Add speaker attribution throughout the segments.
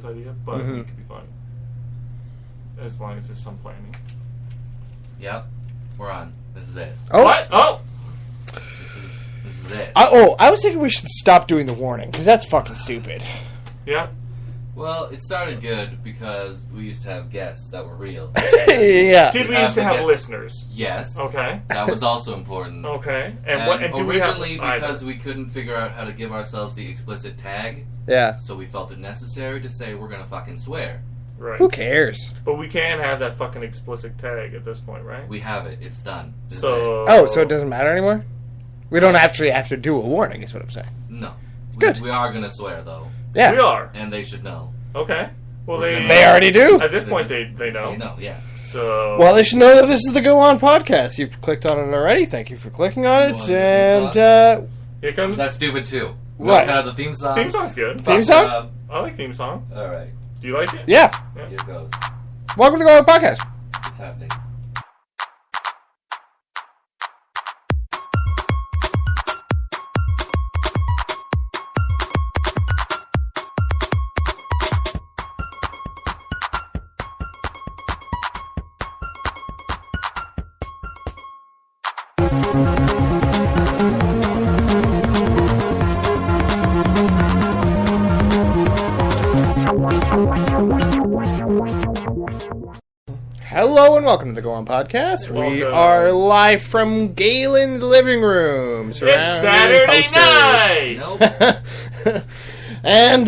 Speaker 1: idea, but it could be fun. As long as there's some planning.
Speaker 2: Yep. We're on. This is it.
Speaker 3: Oh.
Speaker 1: What? Oh!
Speaker 2: This is it.
Speaker 3: I was thinking we should stop doing the warning, because that's fucking stupid.
Speaker 1: Yeah.
Speaker 2: Well, it started good because we used to have guests that were real.
Speaker 3: Yeah.
Speaker 1: Did we used to have listeners?
Speaker 2: Yes.
Speaker 1: Okay.
Speaker 2: That was also important.
Speaker 1: Okay. And do we have
Speaker 2: originally because we couldn't figure out how to give ourselves the explicit tag.
Speaker 3: Yeah.
Speaker 2: So we felt it necessary to say we're gonna fucking swear.
Speaker 1: Right.
Speaker 3: Who cares?
Speaker 1: But we can have that fucking explicit tag at this point, right?
Speaker 2: We have it. It's done.
Speaker 1: So
Speaker 3: it doesn't matter anymore? We don't actually have to do a warning, is what I'm saying.
Speaker 2: No.
Speaker 3: Good.
Speaker 2: We are gonna swear though.
Speaker 3: Yeah.
Speaker 1: We are.
Speaker 2: And they should know.
Speaker 1: Okay. Well,
Speaker 3: they already do.
Speaker 1: At this point, they know.
Speaker 2: They know, yeah.
Speaker 1: So.
Speaker 3: Well, they should know that this is the Go On podcast. You've clicked on it already. Thank you for clicking on it. And
Speaker 1: here comes.
Speaker 2: That's stupid too.
Speaker 3: What?
Speaker 2: Kind of the theme song.
Speaker 1: Theme song's good.
Speaker 3: Theme song?
Speaker 1: I like theme song.
Speaker 2: All right.
Speaker 1: Do you like it?
Speaker 3: Yeah.
Speaker 2: Here it goes.
Speaker 3: Welcome to the Go On podcast.
Speaker 2: It's happening.
Speaker 3: Hello and welcome to the Go On podcast. We are live from Galen's living room.
Speaker 1: It's Saturday night!
Speaker 2: Nope.
Speaker 3: And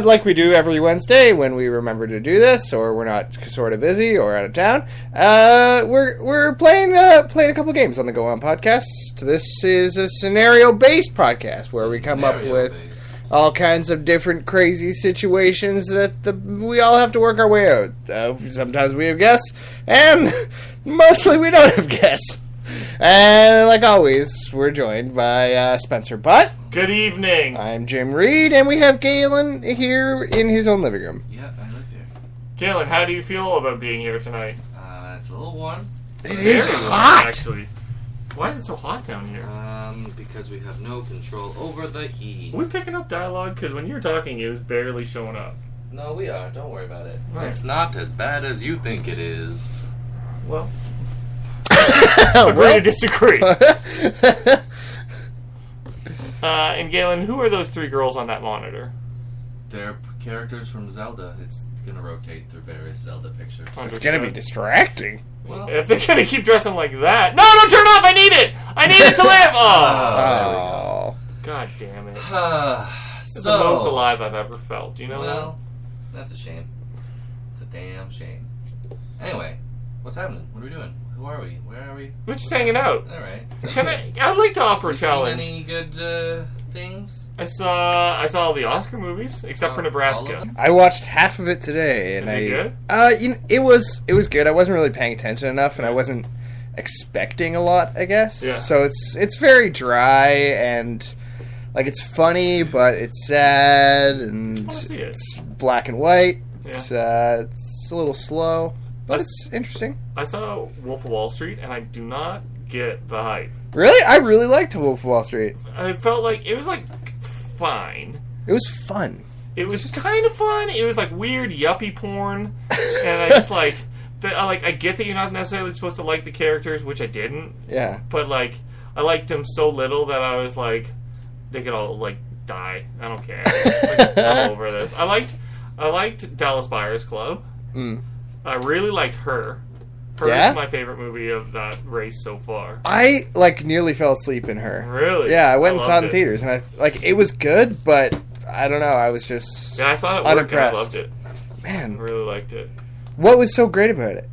Speaker 3: like we do every Wednesday when we remember to do this, or we're not sort of busy or out of town, we're playing a couple games on the Go On podcast. This is a scenario-based podcast where we come up with all kinds of different crazy situations that we all have to work our way out. Sometimes we have guests, and mostly we don't have guests. And like always, we're joined by Spencer Butt.
Speaker 1: Good evening.
Speaker 3: I'm Jim Reed, and we have Galen here in his own living room.
Speaker 2: Yeah, I live here.
Speaker 1: Galen, how do you feel about being here tonight?
Speaker 2: It's a little warm.
Speaker 3: It is
Speaker 1: Very warm,
Speaker 3: hot!
Speaker 1: actually. Why is it so hot down here?
Speaker 2: Because we have no control over the heat.
Speaker 1: Are we picking up dialogue? Because when you were talking, it was barely showing up.
Speaker 2: No, we are. Don't worry about it.
Speaker 1: Right.
Speaker 2: It's not as bad as you think it is.
Speaker 1: Well, agree to disagree. And Galen, who are those three girls on that monitor?
Speaker 2: They're characters from Zelda. It's going to rotate through various Zelda pictures.
Speaker 3: It's going to be distracting.
Speaker 2: Well,
Speaker 1: If they're going to keep dressing like that... No, don't turn off! I need it! I need it to live!
Speaker 3: Oh.
Speaker 1: God damn it.
Speaker 2: It's
Speaker 1: It's the most alive I've ever felt. Do you know
Speaker 2: well, that's a shame. It's a damn shame. Anyway, what's happening? What are we doing? Who are we? Where are we?
Speaker 1: that? We're just hanging out.
Speaker 2: All right.
Speaker 1: I'd like to offer a
Speaker 2: You seen
Speaker 1: challenge.
Speaker 2: any good things?
Speaker 1: I saw all the Oscar movies, except for
Speaker 2: All of
Speaker 1: Nebraska.
Speaker 2: them?
Speaker 3: I watched half of it today, and
Speaker 1: Is it good?
Speaker 3: it was good. I wasn't really paying attention enough, and I wasn't expecting a lot, I guess.
Speaker 1: Yeah.
Speaker 3: So it's very dry and like it's funny, but it's sad and
Speaker 1: I wanna see it.
Speaker 3: it's black and white.
Speaker 1: Yeah.
Speaker 3: It's a little slow, but it's interesting.
Speaker 1: I saw Wolf of Wall Street, and I do not get the hype.
Speaker 3: Really, I really liked Wolf of Wall Street.
Speaker 1: I felt like it was like fine.
Speaker 3: It was fun.
Speaker 1: It was kind of fun. It was like weird yuppie porn, and I just like that. I get that you're not necessarily supposed to like the characters, which I didn't.
Speaker 3: Yeah.
Speaker 1: But like, I liked them so little that I was like, they could all like die. I don't care. Like, I'm over this. I liked Dallas Buyers Club.
Speaker 3: Mm.
Speaker 1: I really liked Her. Her
Speaker 3: Yeah?
Speaker 1: is my favorite movie of that race so far.
Speaker 3: I nearly fell asleep in Her.
Speaker 1: Really?
Speaker 3: Yeah, I went and saw it in
Speaker 1: loved
Speaker 3: theaters, and it was good, but I don't know. I was just
Speaker 1: Yeah, I saw it at work and I
Speaker 3: unimpressed.
Speaker 1: loved it. I
Speaker 3: Man,
Speaker 1: really liked it.
Speaker 3: what was so great about it?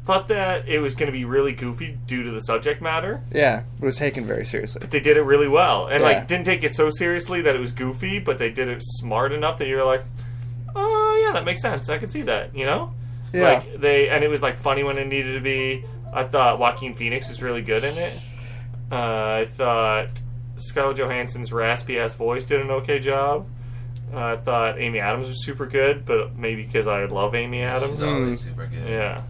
Speaker 1: Thought that it was going to be really goofy due to the subject matter,
Speaker 3: Yeah, it was taken very seriously.
Speaker 1: but they did it really well. And
Speaker 3: Yeah.
Speaker 1: didn't take it so seriously that it was goofy, but they did it smart enough that you're like, oh yeah, that makes sense. I could see that, you know?
Speaker 3: Yeah.
Speaker 1: And it was like funny when it needed to be. I thought Joaquin Phoenix was really good in it. I thought Scarlett Johansson's raspy ass voice did an okay job. I thought Amy Adams was super good, but maybe because I love Amy Adams.
Speaker 2: She's always super good.
Speaker 1: Yeah.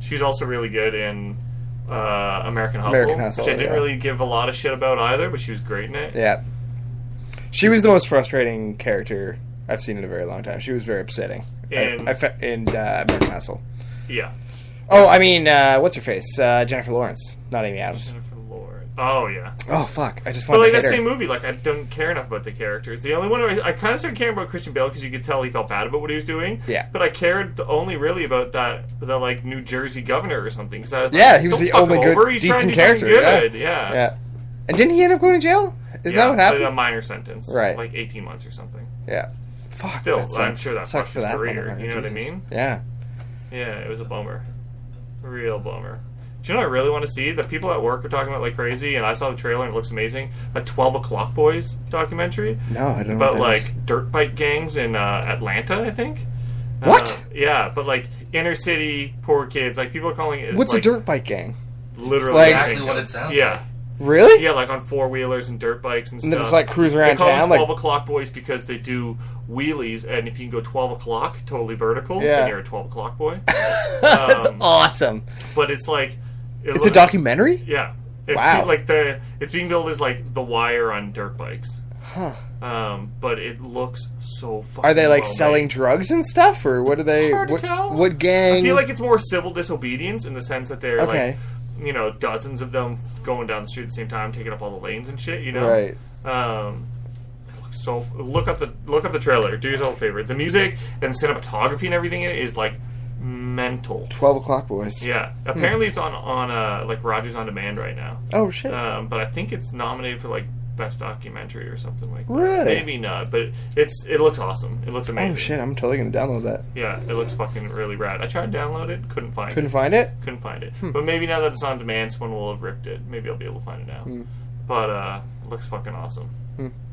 Speaker 1: She's also really good in American Hustle,
Speaker 3: American Hustle,
Speaker 1: which I didn't
Speaker 3: yeah.
Speaker 1: really give a lot of shit about either, but she was great in it.
Speaker 3: Yeah. She was the most frustrating character I've seen in a very long time. She was very upsetting.
Speaker 1: In
Speaker 3: American Hustle.
Speaker 1: Yeah.
Speaker 3: Oh, I mean, what's her face? Jennifer Lawrence, not Amy Adams.
Speaker 1: Jennifer Lawrence. Oh, yeah.
Speaker 3: Oh, fuck. I just
Speaker 1: But
Speaker 3: wanted
Speaker 1: like
Speaker 3: to hit
Speaker 1: that
Speaker 3: her.
Speaker 1: same movie, like I don't care enough about the characters. The only one I kind of started caring about Christian Bale because you could tell he felt bad about what he was doing.
Speaker 3: Yeah.
Speaker 1: But I cared only really about the like New Jersey governor or something because I was like,
Speaker 3: Yeah, he was
Speaker 1: "Don't
Speaker 3: the
Speaker 1: fuck
Speaker 3: only
Speaker 1: him
Speaker 3: good,
Speaker 1: over. He's trying
Speaker 3: decent
Speaker 1: to do something
Speaker 3: character.
Speaker 1: Good. Yeah.
Speaker 3: Yeah. And didn't he end up going to jail? Is that what happened?
Speaker 1: A minor sentence,
Speaker 3: Right.
Speaker 1: Like 18 months or something.
Speaker 3: Yeah. Fuck.
Speaker 1: Still,
Speaker 3: that
Speaker 1: I'm
Speaker 3: sucks.
Speaker 1: sure that
Speaker 3: Sucks
Speaker 1: fucked his career.
Speaker 3: motherfucker,
Speaker 1: You know what I
Speaker 3: Jesus.
Speaker 1: mean?
Speaker 3: Yeah.
Speaker 1: Yeah, it was a bummer. A real bummer. Do you know what I really want to see? The people at work are talking about like crazy, and I saw the trailer and it looks amazing. A 12 O'Clock Boys documentary.
Speaker 3: No, I don't know.
Speaker 1: About
Speaker 3: what that
Speaker 1: like
Speaker 3: is.
Speaker 1: dirt bike gangs in Atlanta, I think.
Speaker 3: What?
Speaker 1: Yeah, but like inner city poor kids. Like people are calling it.
Speaker 3: What's
Speaker 1: like,
Speaker 3: a dirt bike gang?
Speaker 1: Literally,
Speaker 3: Like-
Speaker 1: I
Speaker 2: Exactly
Speaker 1: think
Speaker 2: what
Speaker 1: of-
Speaker 2: it sounds
Speaker 1: Yeah,
Speaker 2: like.
Speaker 3: Really?
Speaker 1: yeah, like on 4-wheelers and dirt bikes and
Speaker 3: And
Speaker 1: stuff.
Speaker 3: they just like cruise
Speaker 1: They
Speaker 3: around
Speaker 1: call them
Speaker 3: town,
Speaker 1: 12
Speaker 3: like
Speaker 1: O'Clock Boys because they do wheelies, and if you can go 12 o'clock, totally vertical,
Speaker 3: Yeah.
Speaker 1: then you're a 12 O'Clock Boy.
Speaker 3: that's awesome.
Speaker 1: But it's like
Speaker 3: It's a documentary.
Speaker 1: Yeah.
Speaker 3: Wow.
Speaker 1: It's being billed as like The Wire on dirt bikes.
Speaker 3: Huh.
Speaker 1: But it looks so fucking
Speaker 3: Are they like
Speaker 1: well
Speaker 3: selling
Speaker 1: made.
Speaker 3: drugs and stuff, or what are they?
Speaker 1: Hard to
Speaker 3: what,
Speaker 1: tell.
Speaker 3: what gang?
Speaker 1: I feel like it's more civil disobedience in the sense that they're
Speaker 3: Okay.
Speaker 1: like, you know, dozens of them going down the street at the same time, taking up all the lanes and shit. You know,
Speaker 3: Right.
Speaker 1: It looks so. Look up the trailer. Do yourself a favor. The music and cinematography and everything in it is like mental.
Speaker 3: 12 O'Clock Boys.
Speaker 1: Yeah. Apparently it's on like Rogers on Demand right now.
Speaker 3: Oh shit.
Speaker 1: But I think it's nominated for like best documentary or something like that.
Speaker 3: Really?
Speaker 1: Maybe not, but it looks awesome. It looks amazing.
Speaker 3: Oh shit! I'm totally gonna download that.
Speaker 1: Yeah, it looks fucking really rad. I tried to download it, couldn't find
Speaker 3: Couldn't
Speaker 1: it.
Speaker 3: find it.
Speaker 1: Couldn't find it. But maybe now that it's on demand, someone will have ripped it. Maybe I'll be able to find it now. But it looks fucking awesome.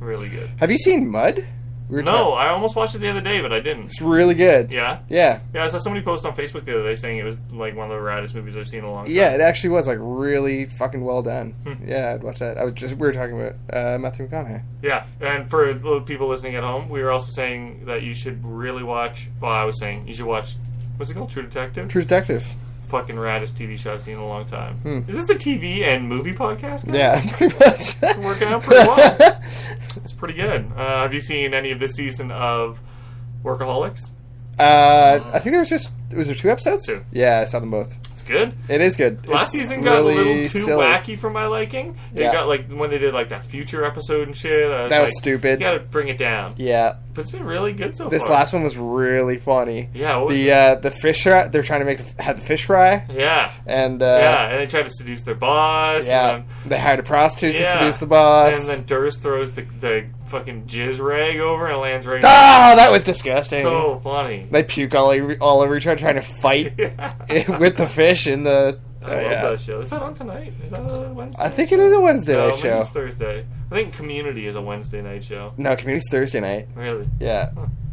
Speaker 1: Really good.
Speaker 3: Have you seen Mud? We were
Speaker 1: No, I almost watched it the other day, but I didn't.
Speaker 3: It's really good.
Speaker 1: Yeah?
Speaker 3: Yeah.
Speaker 1: Yeah, I saw somebody post on Facebook the other day saying it was like one of the raddest movies I've seen in a long time.
Speaker 3: Yeah, it actually was like really fucking well done.
Speaker 1: Hmm.
Speaker 3: Yeah, I'd watch that. We were talking about Matthew McConaughey.
Speaker 1: Yeah, and for the people listening at home, we were also saying that you should really watch. Well, I was saying you should watch. What's it called? True Detective.
Speaker 3: True Detective.
Speaker 1: Fucking raddest TV show I've seen in a long time. Is this a TV and movie podcast? Guys?
Speaker 3: Yeah, pretty much.
Speaker 1: It's working out pretty well. It's pretty good. Have you seen any of this season of Workaholics?
Speaker 3: I think was there 2 episodes?
Speaker 1: 2.
Speaker 3: Yeah, I saw them both.
Speaker 1: It's good.
Speaker 3: It is good.
Speaker 1: Last
Speaker 3: It's
Speaker 1: season got
Speaker 3: really
Speaker 1: a little too
Speaker 3: silly.
Speaker 1: wacky for my liking. It
Speaker 3: Yeah.
Speaker 1: got like when they did like that future episode and shit. I was
Speaker 3: That was
Speaker 1: like,
Speaker 3: stupid.
Speaker 1: You gotta bring it down.
Speaker 3: Yeah,
Speaker 1: But it's been really good so
Speaker 3: this
Speaker 1: far.
Speaker 3: last one was really funny.
Speaker 1: Yeah, what was
Speaker 3: The fish fry, they're trying to have the fish fry,
Speaker 1: Yeah.
Speaker 3: and
Speaker 1: Yeah, and they tried to seduce their boss.
Speaker 3: yeah,
Speaker 1: And
Speaker 3: they hired a prostitute to
Speaker 1: Yeah.
Speaker 3: seduce the boss.
Speaker 1: then, Durst throws the fucking jizz rag over and it lands right
Speaker 3: Oh, that was disgusting.
Speaker 1: So funny.
Speaker 3: They puke all over each other trying to fight with the fish in the.
Speaker 1: I love
Speaker 3: yeah.
Speaker 1: that show. Is that on tonight? Is that a Wednesday?
Speaker 3: I think it is a Wednesday
Speaker 1: No,
Speaker 3: night
Speaker 1: maybe
Speaker 3: show.
Speaker 1: it's Thursday. I think Community is a Wednesday night show.
Speaker 3: No, Community's Thursday night.
Speaker 1: Really?
Speaker 3: Yeah.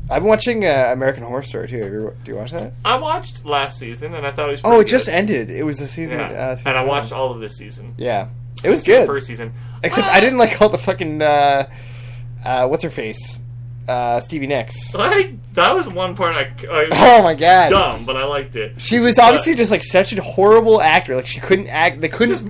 Speaker 3: I've been watching American Horror Story too. Do you watch that?
Speaker 1: I watched last season and I thought it was
Speaker 3: Oh,
Speaker 1: pretty
Speaker 3: it just
Speaker 1: good.
Speaker 3: ended. It was a season.
Speaker 1: Yeah.
Speaker 3: season
Speaker 1: And I
Speaker 3: one.
Speaker 1: watched all of this season.
Speaker 3: Yeah, it was
Speaker 1: I've seen
Speaker 3: good.
Speaker 1: The first season.
Speaker 3: Except I didn't like all the fucking what's her face, Stevie Nicks.
Speaker 1: That was one part I
Speaker 3: Oh my god,
Speaker 1: dumb, but I liked it.
Speaker 3: she was obviously just like such a horrible actor. Like she couldn't act. They
Speaker 1: It
Speaker 3: couldn't
Speaker 1: was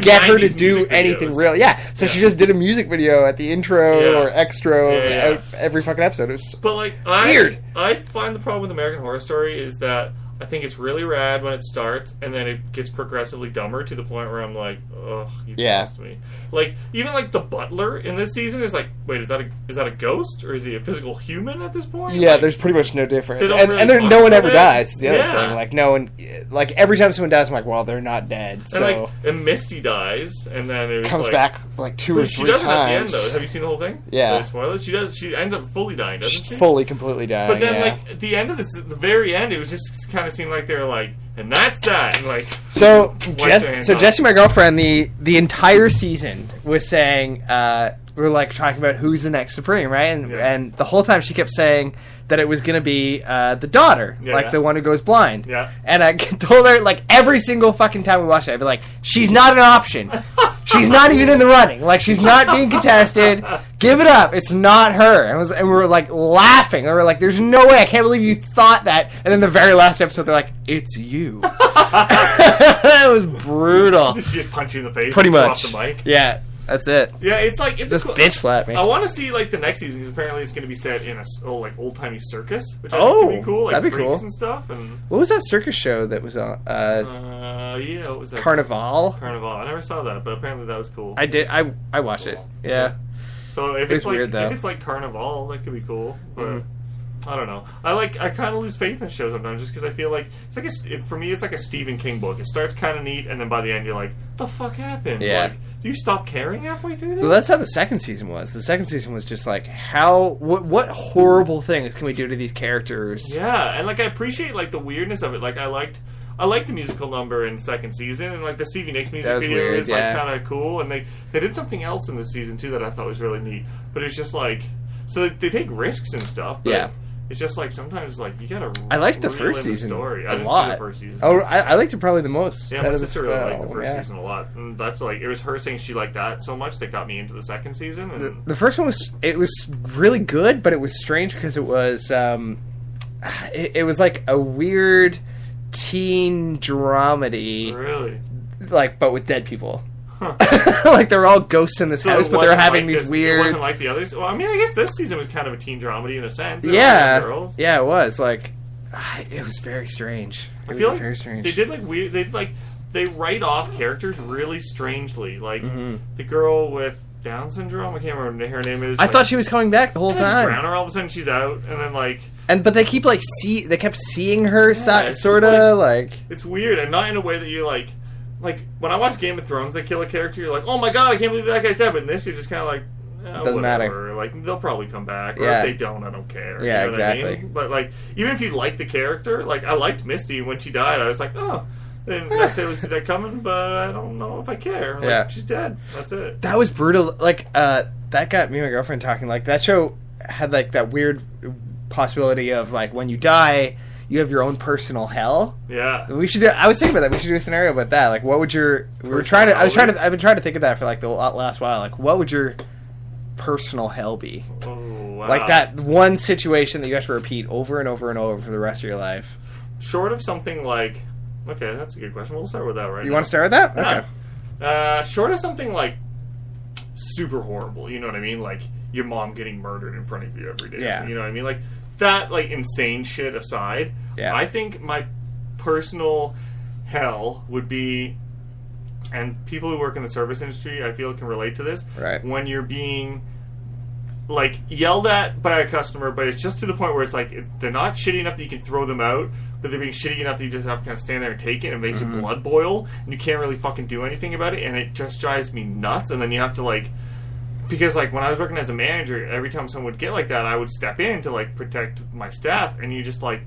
Speaker 3: get
Speaker 1: weird
Speaker 3: her to
Speaker 1: 90s
Speaker 3: do
Speaker 1: music
Speaker 3: anything
Speaker 1: videos.
Speaker 3: real. Yeah, so she just did a music video at the intro
Speaker 1: Yeah.
Speaker 3: or extra
Speaker 1: Yeah.
Speaker 3: of every fucking episode. It was
Speaker 1: But like
Speaker 3: Weird.
Speaker 1: I find the problem with American Horror Story is that I think it's really rad when it starts, and then it gets progressively dumber to the point where I'm like, oh, you
Speaker 3: Yeah.
Speaker 1: lost me. Like even like the butler in this season is like, wait, is that a ghost or is he a physical human at this point?
Speaker 3: yeah.
Speaker 1: Like,
Speaker 3: There's pretty much no difference,
Speaker 1: They don't
Speaker 3: and,
Speaker 1: really
Speaker 3: and there,
Speaker 1: fuck
Speaker 3: no one
Speaker 1: with
Speaker 3: ever
Speaker 1: it.
Speaker 3: dies. Is the other
Speaker 1: Yeah.
Speaker 3: thing. Like no one, like every time someone dies, I'm like, well, they're not dead. So
Speaker 1: and like and Misty dies, and then it was
Speaker 3: comes
Speaker 1: like,
Speaker 3: back like 2 or
Speaker 1: But she
Speaker 3: 3
Speaker 1: doesn't at the end
Speaker 3: times.
Speaker 1: though. Have you seen the whole thing?
Speaker 3: Yeah.
Speaker 1: No spoilers. She ends up fully dying, doesn't she?
Speaker 3: Fully, completely dying.
Speaker 1: But then,
Speaker 3: yeah.
Speaker 1: like at the end of this, the very end, it was just kind of seemed like they were like, and that's that, and like,
Speaker 3: So,
Speaker 1: Wipe their hands off.
Speaker 3: Jessie, my girlfriend, the entire season was saying, we were like talking about who's the next Supreme, right? And
Speaker 1: Yeah.
Speaker 3: and the whole time she kept saying that it was going to be the daughter,
Speaker 1: Yeah,
Speaker 3: like
Speaker 1: yeah.
Speaker 3: the one who goes blind.
Speaker 1: Yeah.
Speaker 3: And I told her, like, every single fucking time we watched it, I'd be like, she's not an option. She's not even in the running. Like, she's not being contested. Give it up. It's not her. And we were, like, laughing. We were like, there's no way. I can't believe you thought that. And then the very last episode, they're like, it's you. It was brutal.
Speaker 1: did she just punch you in the face?
Speaker 3: Pretty
Speaker 1: and throw
Speaker 3: much.
Speaker 1: off the mic.
Speaker 3: Yeah. That's it.
Speaker 1: Yeah, it's like it's
Speaker 3: Just
Speaker 1: a cool,
Speaker 3: bitch slap me.
Speaker 1: I want to see like the next season because apparently it's going to be set in a like old timey circus, which I think could be cool, like
Speaker 3: that'd be
Speaker 1: freaks
Speaker 3: cool.
Speaker 1: and stuff. And
Speaker 3: What was that circus show that was on?
Speaker 1: yeah, what was that?
Speaker 3: Carnival.
Speaker 1: Carnival. I never saw that, but apparently that was cool.
Speaker 3: I did. I watched it. Yeah.
Speaker 1: So if
Speaker 3: It
Speaker 1: it's
Speaker 3: was
Speaker 1: like
Speaker 3: weird, though.
Speaker 1: if it's like Carnival, that could be cool. But I don't know. I kind of lose faith in shows sometimes just because I feel like it's like for me it's like a Stephen King book. It starts kind of neat, and then by the end you're like, the fuck happened?
Speaker 3: Yeah.
Speaker 1: Like, do you stop caring halfway through this?
Speaker 3: Well, that's how the second season was. The second season was just like, what horrible things can we do to these characters?
Speaker 1: Yeah, and like I appreciate like the weirdness of it. Like I liked the musical number in second season, and like the Stevie Nicks music video
Speaker 3: weird,
Speaker 1: is
Speaker 3: yeah.
Speaker 1: like kind of cool. And they did something else in this season too that I thought was really neat. But it's just like so they take risks and stuff. But
Speaker 3: Yeah.
Speaker 1: It's just like sometimes like you gotta.
Speaker 3: I liked the
Speaker 1: reel
Speaker 3: first
Speaker 1: in the
Speaker 3: season
Speaker 1: story.
Speaker 3: a
Speaker 1: I didn't
Speaker 3: lot.
Speaker 1: see the first season.
Speaker 3: Oh, I liked it probably the most.
Speaker 1: Yeah,
Speaker 3: out
Speaker 1: my
Speaker 3: of the
Speaker 1: sister really liked the
Speaker 3: film,
Speaker 1: first
Speaker 3: yeah.
Speaker 1: season a lot, and that's like it was her saying she liked that so much that got me into the second season. And
Speaker 3: The first one was really good, but it was strange because it was it was like a weird teen dramedy,
Speaker 1: really,
Speaker 3: like but with dead people. Like they're all ghosts in this
Speaker 1: So
Speaker 3: house,
Speaker 1: it
Speaker 3: but they're
Speaker 1: wasn't
Speaker 3: having
Speaker 1: like
Speaker 3: these
Speaker 1: this-
Speaker 3: weird.
Speaker 1: It wasn't like the others. Well, I mean, I guess this season was kind of a teen dramedy in a sense. There were
Speaker 3: Yeah,
Speaker 1: girls.
Speaker 3: yeah, it was like it was very strange. It
Speaker 1: I
Speaker 3: was
Speaker 1: feel like
Speaker 3: very strange.
Speaker 1: they did like weird. They write off characters really strangely. Like the girl with Down syndrome. I can't remember what her name is.
Speaker 3: I thought she was coming back the whole
Speaker 1: and then just
Speaker 3: time.
Speaker 1: drown her. All of a sudden, she's out, and then like
Speaker 3: But they keep like they kept seeing her
Speaker 1: it's just
Speaker 3: sort of like
Speaker 1: it's weird, and not in a way that you like. Like when I watch Game of Thrones, they kill a character. You're like, oh my god, I can't believe that guy's dead. But in this, you're just kind of like,
Speaker 3: Doesn't
Speaker 1: whatever.
Speaker 3: matter.
Speaker 1: Like they'll probably come back, or
Speaker 3: Yeah.
Speaker 1: if they don't, I don't care.
Speaker 3: Yeah,
Speaker 1: you know what I
Speaker 3: exactly.
Speaker 1: mean? But like, even if you like the character, like I liked Misty when she died. I was like, oh, I didn't necessarily see that coming, but I don't know if I care. Like,
Speaker 3: Yeah.
Speaker 1: she's dead. That's it.
Speaker 3: that was brutal. Like that got me and my girlfriend talking. Like that show had like that weird possibility of like when you die, you have your own personal hell.
Speaker 1: Yeah.
Speaker 3: We should do. I was thinking about that. We should do a scenario about that. Like, what would your? We were trying to. I've been trying to think of that for like the last while. Like, what would your personal hell be?
Speaker 1: Oh wow.
Speaker 3: Like that one situation that you have to repeat over and over and over for the rest of your life.
Speaker 1: Short of something like, okay, that's a good question. We'll start with that right now.
Speaker 3: You want to start with that? Okay.
Speaker 1: Short of something like super horrible, you know what I mean? Like your mom getting murdered in front of you every day.
Speaker 3: Yeah.
Speaker 1: You know what I mean? Like that, like insane shit aside,
Speaker 3: Yeah.
Speaker 1: I think my personal hell would be, and people who work in the service industry, I feel can relate to this.
Speaker 3: Right.
Speaker 1: When you're being like yelled at by a customer, but it's just to the point where it's like they're not shitty enough that you can throw them out, but they're being shitty enough that you just have to kind of stand there and take it, and it makes your blood boil, and you can't really fucking do anything about it, and it just drives me nuts. And then you have to like, because like when I was working as a manager, every time someone would get like that, I would step in to like protect my staff, and you just like,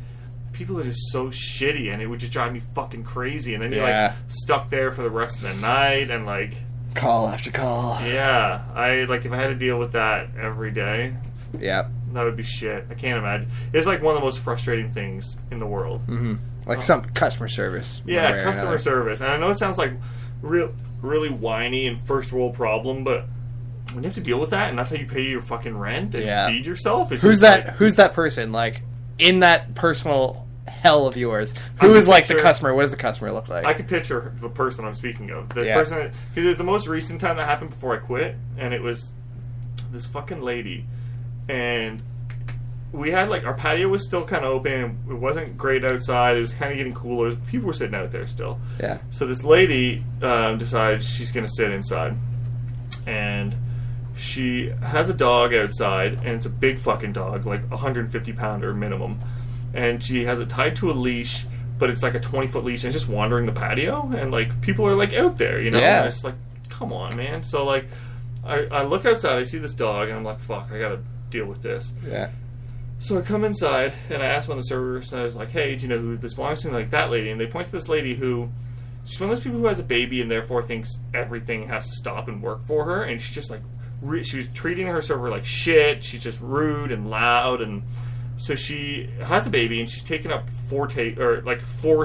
Speaker 1: people are just so shitty, and it would just drive me fucking crazy, and then you're
Speaker 3: Yeah.
Speaker 1: like stuck there for the rest of the night, and like,
Speaker 3: Call after call.
Speaker 1: yeah, I like if I had to deal with that every day,
Speaker 3: Yeah.
Speaker 1: that would be shit. I can't imagine. It's like one of the most frustrating things in the world.
Speaker 3: Mm-hmm. Like some customer service. one way
Speaker 1: Yeah,
Speaker 3: or
Speaker 1: customer
Speaker 3: another.
Speaker 1: service. And I know it sounds like really whiny and first world problem, but when you have to deal with that, and that's how you pay your fucking rent and
Speaker 3: Yeah.
Speaker 1: feed yourself, it's
Speaker 3: Who's
Speaker 1: just
Speaker 3: that?
Speaker 1: like-
Speaker 3: Who's that person? Like in that personal hell of yours?
Speaker 1: I
Speaker 3: Who
Speaker 1: can
Speaker 3: is like the
Speaker 1: picture-
Speaker 3: customer? What does the customer look like?
Speaker 1: I can picture the person I'm speaking of. The
Speaker 3: Yeah.
Speaker 1: person, because it was the most recent time that happened before I quit, and it was this fucking lady, and we had like our patio was still kind of open. It wasn't great outside. It was kind of getting cooler. People were sitting out there still.
Speaker 3: Yeah.
Speaker 1: So this lady decides she's going to sit inside, and she has a dog outside, and it's a big fucking dog, like 150 pounder minimum, and she has it tied to a leash, but it's like a 20-foot leash, and it's just wandering the patio, and like people are like out there, you know.
Speaker 3: Yeah.
Speaker 1: And it's like, come on, man. So like, I look outside, I see this dog, and I'm like, fuck, I gotta deal with this.
Speaker 3: Yeah.
Speaker 1: So I come inside, and I ask one of the servers, and I was like, hey, do you know who this belongs to? And like, that lady. And they point to this lady who, she's one of those people who has a baby and therefore thinks everything has to stop and work for her. And she's just like, she was treating her server like shit. She's just rude and loud. And so she has a baby, and she's taken up 4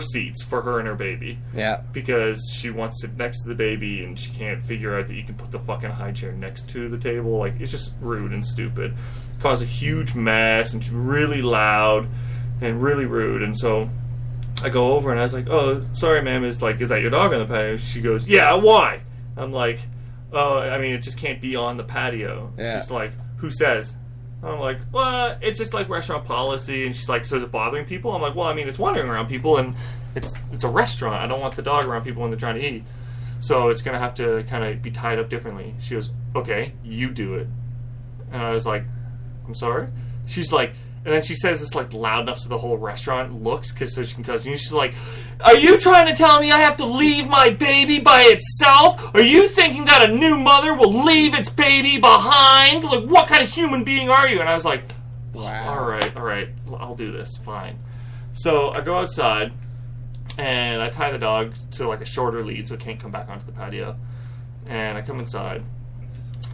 Speaker 1: seats for her and her baby.
Speaker 3: Yeah.
Speaker 1: Because she wants to sit next to the baby, and she can't figure out that you can put the fucking high chair next to the table. Like, it's just rude and stupid. Caused a huge mess, and she's really loud and really rude. And so I go over, and I was like, oh, sorry, ma'am, is that your dog on the patio? She goes, yeah, why? I'm like, oh, I mean, it just can't be on the patio.
Speaker 3: Yeah.
Speaker 1: She's like, who says? I'm like, well, it's just like restaurant policy. And she's like, so is it bothering people? I'm like, well, I mean, it's wandering around people, and it's a restaurant. I don't want the dog around people when they're trying to eat. So it's going to have to kind of be tied up differently. She goes, okay, you do it. And I was like, I'm sorry? She's like, and then she says this like loud enough so the whole restaurant looks so she can continue. She's like, are you trying to tell me I have to leave my baby by itself? Are you thinking that a new mother will leave its baby behind? Like, what kind of human being are you? And I was like,
Speaker 3: Wow.
Speaker 1: all right, I'll do this, fine. So I go outside, and I tie the dog to like a shorter lead so it can't come back onto the patio. And I come inside,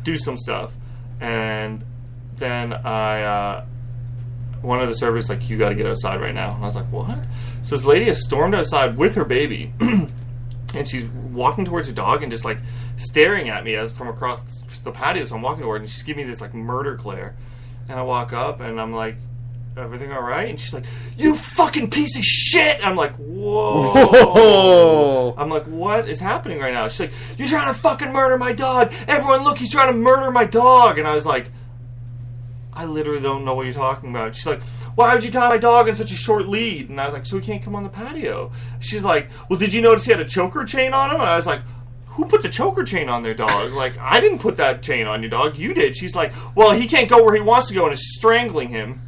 Speaker 1: do some stuff, and then one of the servers like, you got to get outside right now. And I was like, what? So this lady has stormed outside with her baby, and she's walking towards her dog and just like staring at me as from across the patio. So I'm walking towards her, and she's giving me this like murder glare. And I walk up, and I'm like, everything all right? And she's like, you fucking piece of shit! And I'm like, whoa. I'm like, what is happening right now? She's like, you're trying to fucking murder my dog! Everyone, look, he's trying to murder my dog! And I was like, I literally don't know what you're talking about. She's like, why would you tie my dog on such a short lead? And I was like, so he can't come on the patio. She's like, well, did you notice he had a choker chain on him? And I was like, who puts a choker chain on their dog? Like, I didn't put that chain on your dog. You did. She's like, well, he can't go where he wants to go and is strangling him.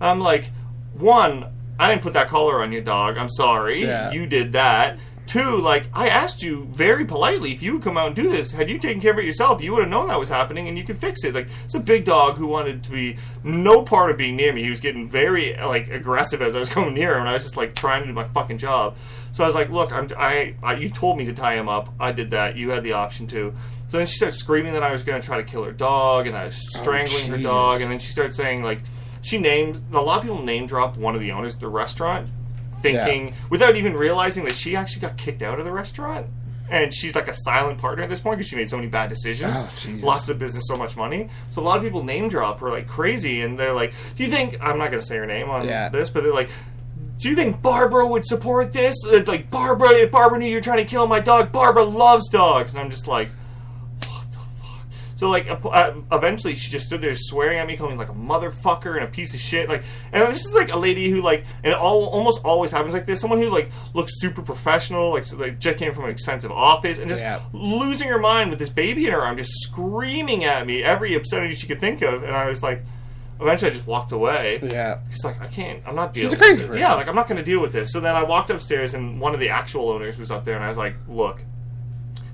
Speaker 1: I'm like, one, I didn't put that collar on your dog. I'm sorry.
Speaker 3: Yeah.
Speaker 1: You did that. Two, like, I asked you very politely if you would come out and do this. Had you taken care of it yourself, you would have known that was happening and you could fix it. Like, it's a big dog who wanted to be no part of being near me. He was getting very, like, aggressive as I was coming near him, and I was just, like, trying to do my fucking job. So I was like, look, you told me to tie him up. I did that. You had the option to. So then she starts screaming that I was going to try to kill her dog, and I was strangling her dog, and then she started saying, like, a lot of people name dropped one of the owners of the restaurant, thinking, without even realizing that she actually got kicked out of the restaurant. And she's like a silent partner at this point because she made so many bad decisions. Lost the business so much money. So a lot of people name drop her like crazy, and they're like, do you think, I'm not going to say her name on this, but they're like, do you think Barbara would support this? Like, Barbara, if Barbara knew you were trying to kill my dog, Barbara loves dogs. And I'm just like, what the fuck? So, like, eventually she just stood there swearing at me, calling me, like, a motherfucker and a piece of shit. Like, and this is, like, a lady who, like, and it almost always happens like this. Someone who, like, looks super professional, like just came from an expensive office, and just losing her mind with this baby in her arm, just screaming at me every obscenity she could think of. And I was like, eventually I just walked away. Yeah. Because, like, I'm not dealing with it. She's a crazy person. Yeah, like, I'm not going to deal with this. So then I walked upstairs, and one of the actual owners was up there, and I was like, look,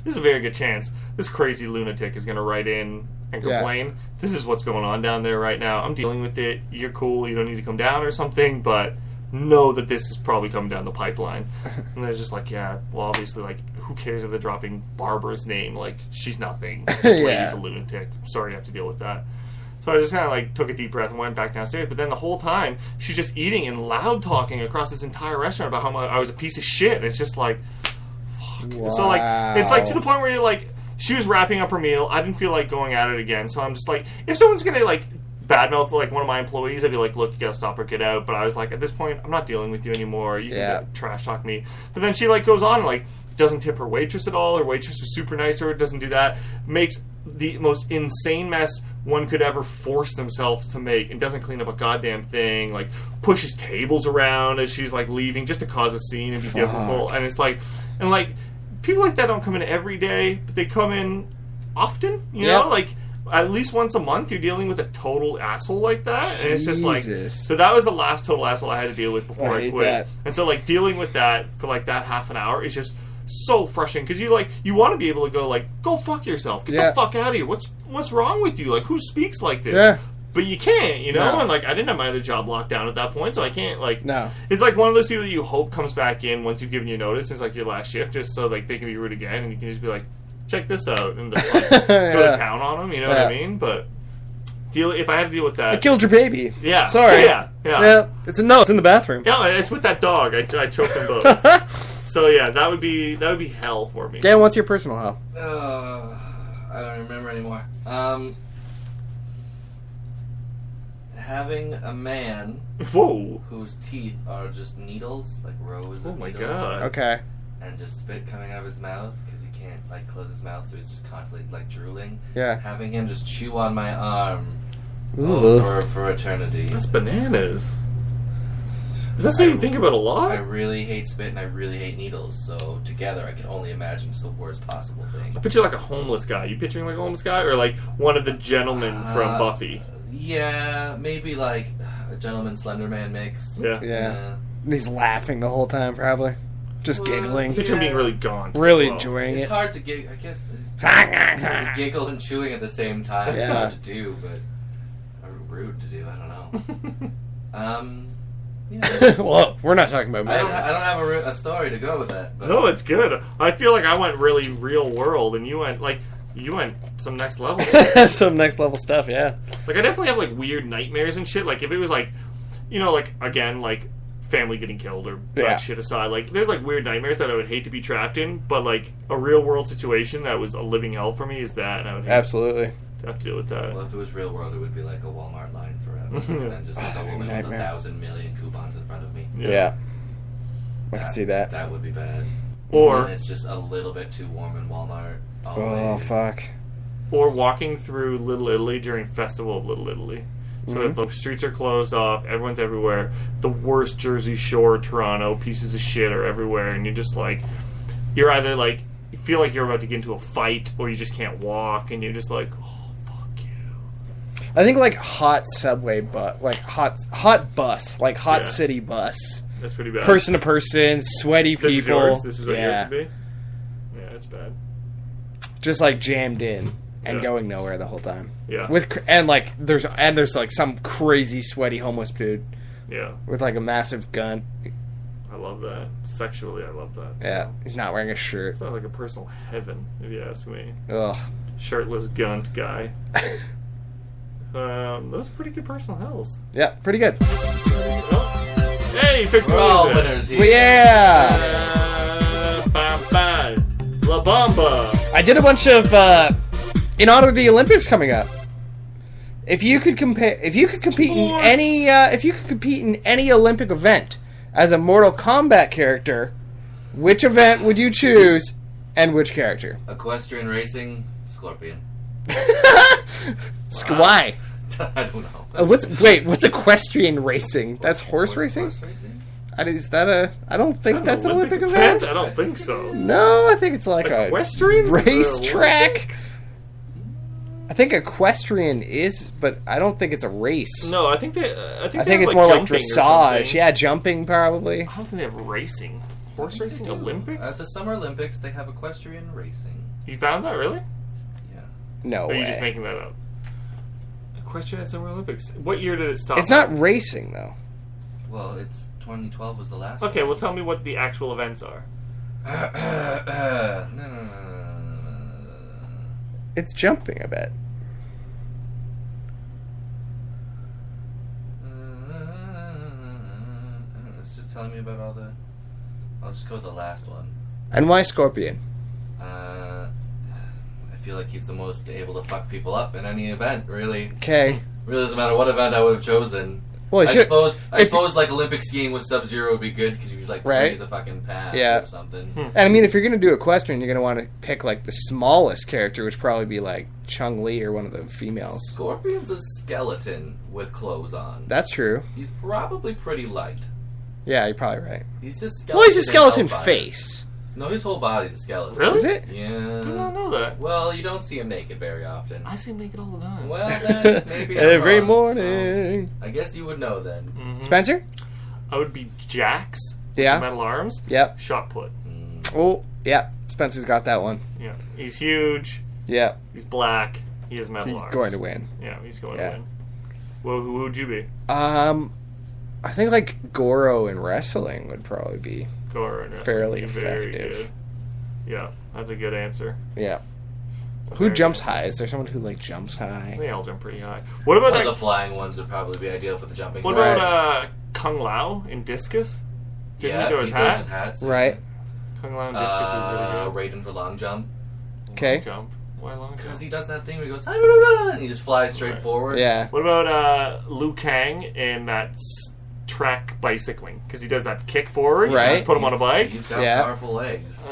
Speaker 1: there's a very good chance this crazy lunatic is going to write in and complain. Yeah. This is what's going on down there right now. I'm dealing with it. You're cool. You don't need to come down or something, but know that this is probably coming down the pipeline. And they're just like, yeah, well, obviously, like, who cares if they're dropping Barbara's name? Like, she's nothing. This lady's a lunatic. Sorry you have to deal with that. So I just kind of, like, took a deep breath and went back downstairs. But then the whole time, she's just eating and loud talking across this entire restaurant about how much I was a piece of shit. And it's just like, fuck. Wow. So, like, it's, like, to the point where you're, like, she was wrapping up her meal. I didn't feel like going at it again. So I'm just like, if someone's going to, like, badmouth, like, one of my employees, I'd be like, look, you gotta stop or get out. But I was like, at this point, I'm not dealing with you anymore. You can trash talk me. But then she, like, goes on and, like, doesn't tip her waitress at all. Her waitress was super nice to her. Doesn't do that. Makes the most insane mess one could ever force themselves to make, and doesn't clean up a goddamn thing. Like, pushes tables around as she's, like, leaving just to cause a scene and be difficult. And it's like, and, like, people like that don't come in every day, but they come in often, you know? Like, at least once a month you're dealing with a total asshole like that. And it's just like, so that was the last total asshole I had to deal with before I quit. That. And so, like, dealing with that for, like, that half an hour is just so frustrating, because you want to be able to go, like, go fuck yourself, get the fuck out of here, what's wrong with you, like, who speaks like this? But you can't, you know. And, like, I didn't have my other job locked down at that point, so I can't, like, it's like one of those people that you hope comes back in once you've given your notice. It's like your last shift, just so, like, they can be rude again, and you can just be like, check this out, and just, like, go to town on them, you know what I mean? But if I had to deal with that,
Speaker 3: I killed your baby.
Speaker 1: Yeah,
Speaker 3: sorry.
Speaker 1: Yeah.
Speaker 3: It's it's in the bathroom.
Speaker 1: Yeah, it's with that dog. I choked them both. So yeah, that would be hell for me.
Speaker 3: Dan, what's your personal hell?
Speaker 2: I don't remember anymore. Having a man whose teeth are just needles, like rows of needles.
Speaker 1: Oh my god.
Speaker 3: Okay.
Speaker 2: And just spit coming out of his mouth because he can't like close his mouth, so he's just constantly like drooling.
Speaker 3: Yeah.
Speaker 2: Having him just chew on my arm for eternity.
Speaker 1: That's bananas. Is that something you think about a
Speaker 2: I
Speaker 1: lot?
Speaker 2: really hate spit and I really hate needles, so together I can only imagine it's the worst possible thing.
Speaker 1: I picture like a homeless guy. You picturing like a homeless guy, or like one of the gentlemen from Buffy?
Speaker 2: Yeah, maybe like a Gentleman Slenderman mix.
Speaker 3: Yeah. And he's laughing the whole time, probably. Just giggling.
Speaker 1: Picture him being really gaunt.
Speaker 3: Really
Speaker 1: as well.
Speaker 3: enjoying
Speaker 2: It's
Speaker 3: it.
Speaker 2: hard to giggle, I guess. Giggle and chewing at the same time. It's
Speaker 3: Yeah.
Speaker 2: hard to do, but rude to do. I don't know. Yeah.
Speaker 3: Well, we're not talking about
Speaker 2: I don't
Speaker 3: manners.
Speaker 2: have a story to go with that. But
Speaker 1: No, it's good. I feel like I went really real world, and you went some next level.
Speaker 3: Some next level stuff, yeah.
Speaker 1: Like, I definitely have, like, weird nightmares and shit. Like, if it was, like, you know, like, again, like, family getting killed or that shit aside, like, there's, like, weird nightmares that I would hate to be trapped in, but, like, a real-world situation that was a living hell for me is that, and I would hate
Speaker 3: Absolutely.
Speaker 1: to have to deal with that.
Speaker 2: Well, if it was real world, it would be like a Walmart line forever. And just like a woman with
Speaker 3: Nightmare.
Speaker 2: 1,000 million coupons in front of me.
Speaker 3: Yeah. I can see that.
Speaker 2: That would be bad.
Speaker 1: Or,
Speaker 2: And it's just a little bit too warm in Walmart.
Speaker 3: Oh,
Speaker 2: Always.
Speaker 3: fuck.
Speaker 1: or walking through Little Italy during Festival of Little Italy. So the streets are closed off, everyone's everywhere. The worst Jersey Shore, Toronto pieces of shit are everywhere, and you're just like, you're either like, you feel like you're about to get into a fight, or you just can't walk, and you're just like, oh, fuck you.
Speaker 3: I think like hot subway bus, like hot bus, like hot
Speaker 1: Yeah.
Speaker 3: city bus.
Speaker 1: That's pretty bad.
Speaker 3: Person to person, sweaty people.
Speaker 1: This is yours? This is what
Speaker 3: yeah.
Speaker 1: yours would be? Yeah, it's bad.
Speaker 3: Just like jammed in and
Speaker 1: Yeah.
Speaker 3: going nowhere the whole time.
Speaker 1: Yeah.
Speaker 3: There's like some crazy sweaty homeless dude
Speaker 1: Yeah.
Speaker 3: with like a massive gun.
Speaker 1: I love that. Sexually, I love that.
Speaker 3: Yeah,
Speaker 1: So.
Speaker 3: he's not wearing a shirt.
Speaker 1: Sounds like a personal heaven, if you ask me.
Speaker 3: Ugh.
Speaker 1: Shirtless gunt guy. Those are pretty good personal hells.
Speaker 3: Yeah, pretty good.
Speaker 1: Oh. Hey, fix the
Speaker 2: We're all
Speaker 1: music.
Speaker 2: winners here.
Speaker 3: Well, yeah.
Speaker 1: La Bamba.
Speaker 3: I did a bunch of in honor of the Olympics coming up. If you could compete in any Olympic event as a Mortal Kombat character, which event would you choose, and which character?
Speaker 2: Equestrian racing, Scorpion.
Speaker 3: Why?
Speaker 2: I don't know.
Speaker 3: What's equestrian racing? That's horse racing.
Speaker 2: Horse racing?
Speaker 3: I don't think that's an Olympic event.
Speaker 1: I don't think so.
Speaker 3: No, I think it's like
Speaker 1: Equestrian
Speaker 3: a racetrack. I think equestrian is, but I don't think it's a race.
Speaker 1: No, I think
Speaker 3: it's more like dressage. Yeah, jumping probably.
Speaker 1: I don't think they have racing. Horse racing Olympics?
Speaker 2: At the Summer Olympics, they have equestrian racing.
Speaker 1: You found that, really?
Speaker 2: Yeah.
Speaker 3: No
Speaker 1: Or are
Speaker 3: way.
Speaker 1: you just making that up? Equestrian at Summer Olympics. What year did it stop?
Speaker 3: It's not racing though.
Speaker 2: Well, it's 2012 was the last
Speaker 1: Okay,
Speaker 2: one.
Speaker 1: well tell me what the actual events are.
Speaker 2: No.
Speaker 3: It's jumping, I bet.
Speaker 2: It's just telling me about all the... I'll just go with the last one.
Speaker 3: And why Scorpion?
Speaker 2: I feel like he's the most able to fuck people up in any event, really.
Speaker 3: Okay.
Speaker 2: Really doesn't matter what event I would have chosen.
Speaker 3: Well,
Speaker 2: I suppose like Olympic skiing with Sub-Zero would be good because you just like
Speaker 3: Right.
Speaker 2: freeze a fucking path
Speaker 3: Yeah.
Speaker 2: or something.
Speaker 3: And I mean, if you're gonna do equestrian, you're gonna want to pick like the smallest character, which would probably be like Chung-Li or one of the females.
Speaker 2: Scorpion's a skeleton with clothes on.
Speaker 3: That's true.
Speaker 2: He's probably pretty light.
Speaker 3: Yeah, you're probably right.
Speaker 2: He's just skeleton.
Speaker 3: Well, he's a
Speaker 2: in
Speaker 3: skeleton
Speaker 2: hellfire.
Speaker 3: face.
Speaker 2: No, his whole body's a skeleton.
Speaker 1: Really?
Speaker 3: Is it?
Speaker 2: Yeah.
Speaker 1: I did not know that.
Speaker 2: Well, you don't see him naked very often.
Speaker 1: I see him naked all the time.
Speaker 2: Well, then, maybe I'm
Speaker 3: Every
Speaker 2: wrong,
Speaker 3: morning.
Speaker 2: so I guess you would know then.
Speaker 1: Mhm.
Speaker 3: Spencer?
Speaker 1: I would be Jax.
Speaker 3: Yeah.
Speaker 1: With metal arms.
Speaker 3: Yep.
Speaker 1: Shot put.
Speaker 3: Oh, yeah. Spencer's got that one.
Speaker 1: Yeah. He's huge.
Speaker 3: Yeah.
Speaker 1: He's black. He has metal
Speaker 3: He's
Speaker 1: arms.
Speaker 3: going to win.
Speaker 1: Yeah, he's going
Speaker 3: Yeah.
Speaker 1: to win. Well, who would you be?
Speaker 3: I think like Goro in wrestling would probably be.
Speaker 1: Goro and
Speaker 3: Fairly
Speaker 1: wrestling. Very
Speaker 3: effective.
Speaker 1: good. Yeah, that's a good answer.
Speaker 3: Yeah. Who
Speaker 1: Very
Speaker 3: jumps
Speaker 1: good.
Speaker 3: high? Is there someone who like jumps high?
Speaker 1: They all jump pretty high. What about
Speaker 2: One of
Speaker 1: that?
Speaker 2: the flying ones would probably be ideal for the jumping.
Speaker 1: What
Speaker 3: Right.
Speaker 1: about Kung Lao in discus? Didn't he throw his hat?
Speaker 2: hats.
Speaker 3: Right.
Speaker 1: Kung Lao in discus was really good.
Speaker 2: Raiden for long jump.
Speaker 3: Okay.
Speaker 1: Long jump. Why long
Speaker 2: Because
Speaker 1: jump?
Speaker 2: he does that thing where he goes, and he just flies straight
Speaker 1: Right.
Speaker 2: forward.
Speaker 3: Yeah.
Speaker 1: What about Liu Kang in that track bicycling? Because he does that kick forward. You
Speaker 3: Right.
Speaker 1: just put him on a bike.
Speaker 2: He's got
Speaker 3: Yeah.
Speaker 2: powerful legs.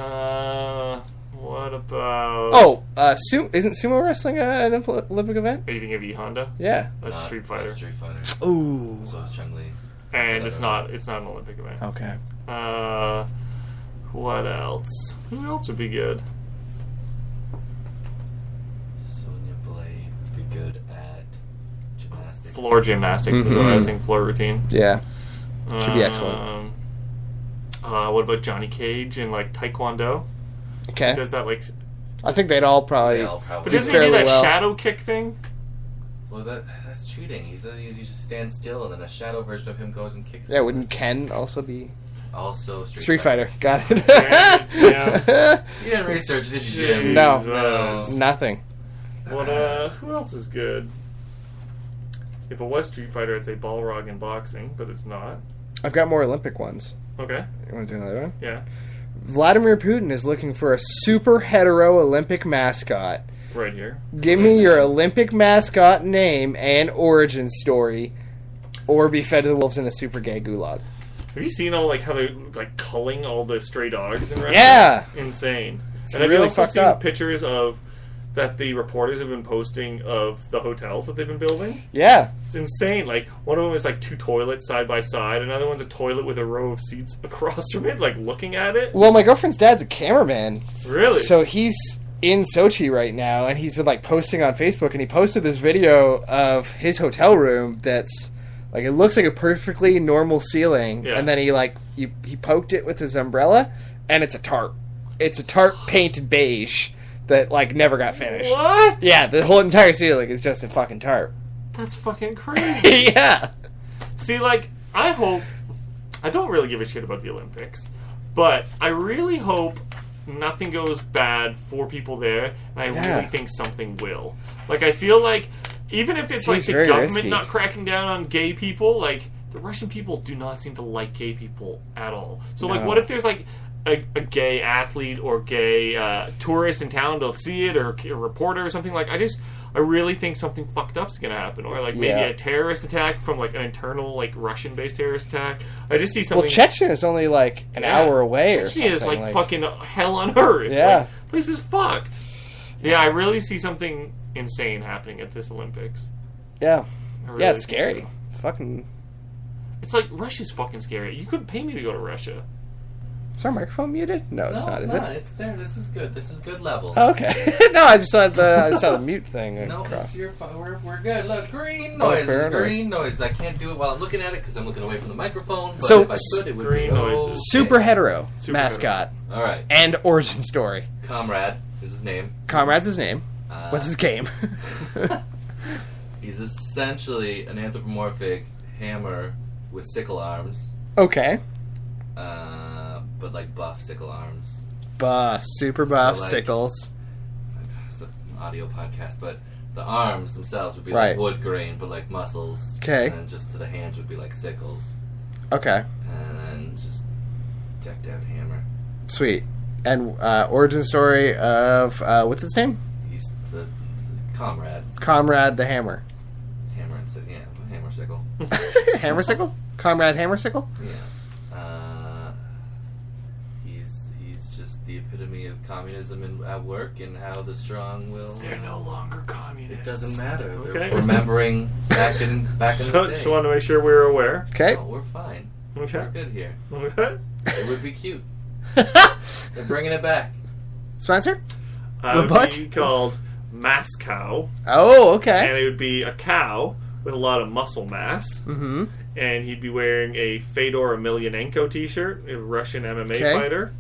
Speaker 1: What about...
Speaker 3: Oh, isn't sumo wrestling an Olympic event?
Speaker 1: Are you thinking of E Honda?
Speaker 3: Yeah.
Speaker 1: That's Street Fighter.
Speaker 2: That's Street Fighter.
Speaker 3: Ooh.
Speaker 2: So it's Chun-Li.
Speaker 1: And it's not an Olympic event.
Speaker 3: Okay.
Speaker 1: What else? Who else would be good?
Speaker 2: Sonya Blade would be good at gymnastics.
Speaker 1: Floor gymnastics,
Speaker 3: Mm-hmm.
Speaker 1: the wrestling floor routine.
Speaker 3: Yeah. Should be excellent.
Speaker 1: What about Johnny Cage and like Taekwondo?
Speaker 3: Okay.
Speaker 1: Does that like?
Speaker 3: I think they'd all probably.
Speaker 2: They all probably
Speaker 1: But
Speaker 3: do
Speaker 1: doesn't he do
Speaker 3: fairly
Speaker 1: that
Speaker 3: well.
Speaker 1: shadow kick thing?
Speaker 2: Well, that's cheating. He just stands still, and then a shadow version of him goes and kicks.
Speaker 3: Yeah,
Speaker 2: him.
Speaker 3: wouldn't Ken also be
Speaker 2: Also
Speaker 3: Street Fighter? Got it.
Speaker 1: Yeah.
Speaker 2: You didn't research, did you, Jim?
Speaker 3: No.
Speaker 1: Jesus.
Speaker 3: Nothing.
Speaker 1: What? Who else is good? If it was Street Fighter, I'd say Balrog in boxing, but it's not.
Speaker 3: I've got more Olympic ones.
Speaker 1: Okay.
Speaker 3: You want to do another one?
Speaker 1: Yeah.
Speaker 3: Vladimir Putin is looking for a super hetero Olympic mascot.
Speaker 1: Right here.
Speaker 3: Give me your Olympic mascot name and origin story, or be fed to the wolves in a super gay gulag.
Speaker 1: Have you seen all like how they're like culling all the stray dogs in wrestling?
Speaker 3: Yeah.
Speaker 1: Insane.
Speaker 3: It's
Speaker 1: And have
Speaker 3: really
Speaker 1: you also
Speaker 3: fucked
Speaker 1: seen
Speaker 3: up.
Speaker 1: pictures of that the reporters have been posting of the hotels that they've been building?
Speaker 3: Yeah.
Speaker 1: It's insane. Like one of them is like 2 toilets side by side. Another one's a toilet with a row of seats across from it, like looking at it.
Speaker 3: Well, my girlfriend's dad's a cameraman.
Speaker 1: Really?
Speaker 3: So he's in Sochi right now, and he's been like posting on Facebook, and he posted this video of his hotel room that's like, it looks like a perfectly normal ceiling,
Speaker 1: Yeah.
Speaker 3: and then he poked it with his umbrella, and it's a tarp. It's a tarp painted beige that like never got finished.
Speaker 1: What?
Speaker 3: Yeah, the whole entire ceiling is just a fucking tarp.
Speaker 1: That's fucking crazy.
Speaker 3: Yeah.
Speaker 1: See, like, I don't really give a shit about the Olympics, but I really hope nothing goes bad for people there, and I really think something will. Like, I feel like, even if it's like
Speaker 3: Seems
Speaker 1: the
Speaker 3: very
Speaker 1: government
Speaker 3: risky.
Speaker 1: not cracking down on gay people, like, the Russian people do not seem to like gay people at all. So, like,
Speaker 3: No.
Speaker 1: what if there's, like, a gay athlete or gay tourist in town to see it, or a reporter or something? Like, I really think something fucked up's gonna happen, or like maybe
Speaker 3: Yeah.
Speaker 1: a terrorist attack from like an internal like Russian-based terrorist attack. I just see something.
Speaker 3: Well, Chechnya is only like an hour away or something.
Speaker 1: Chechnya is like fucking hell on earth.
Speaker 3: Yeah.
Speaker 1: Like, place is fucked. Yeah, I really see something insane happening at this Olympics.
Speaker 3: Yeah.
Speaker 1: I really
Speaker 3: Yeah, it's
Speaker 1: think
Speaker 3: scary.
Speaker 1: so.
Speaker 3: It's fucking...
Speaker 1: It's like, Russia's fucking scary. You couldn't pay me to go to Russia.
Speaker 3: Is our microphone muted? No, it's not, is it?
Speaker 2: It's there. This is good. This is good level.
Speaker 3: Oh, okay. No, I just saw the mute thing
Speaker 2: No,
Speaker 3: across.
Speaker 2: you're fine. We're good. Look, green
Speaker 3: Oh,
Speaker 2: noise.
Speaker 3: fair enough.
Speaker 2: Green noise. I can't do it while I'm looking at it because I'm looking away from the microphone. But
Speaker 3: So,
Speaker 2: if I could, it would
Speaker 1: green
Speaker 2: be
Speaker 1: noises.
Speaker 2: okay.
Speaker 3: Super hetero
Speaker 1: Super
Speaker 3: mascot
Speaker 2: All right.
Speaker 3: and origin story.
Speaker 2: Comrade is his name.
Speaker 3: Comrade's his name. What's his game?
Speaker 2: He's essentially an anthropomorphic hammer with sickle arms,
Speaker 3: Okay.
Speaker 2: but like buff sickle arms.
Speaker 3: Buff, super buff,
Speaker 2: So, like-
Speaker 3: sickles.
Speaker 2: It's an audio podcast, but the arms themselves would be
Speaker 3: Right.
Speaker 2: like wood grain, but like muscles.
Speaker 3: 'Kay.
Speaker 2: And then just to the hands would be like sickles,
Speaker 3: Okay.
Speaker 2: and then just decked out hammer.
Speaker 3: Sweet. And origin story of, what's his name?
Speaker 2: He's the comrade.
Speaker 3: Comrade the Hammer.
Speaker 2: Hammer and sickle. Yeah, hammer sickle.
Speaker 3: Hammersicle? Comrade Hammersicle?
Speaker 2: Yeah. He's just the epitome of communism at work and how the strong will.
Speaker 1: They're no longer communists.
Speaker 2: It doesn't matter.
Speaker 1: Okay.
Speaker 2: They're remembering back in the day.
Speaker 1: Just wanted to make sure we were aware.
Speaker 3: Okay.
Speaker 2: No, we're fine.
Speaker 1: Okay.
Speaker 2: We're good here.
Speaker 1: Okay.
Speaker 2: It would be cute. They're bringing it back.
Speaker 3: Spencer?
Speaker 1: It would
Speaker 3: What?
Speaker 1: be called Mascow,
Speaker 3: Oh, okay.
Speaker 1: and it would be a cow with a lot of muscle mass.
Speaker 3: Mm-hmm.
Speaker 1: And he'd be wearing a Fedor Emelianenko t-shirt, a Russian MMA
Speaker 3: Okay.
Speaker 1: fighter.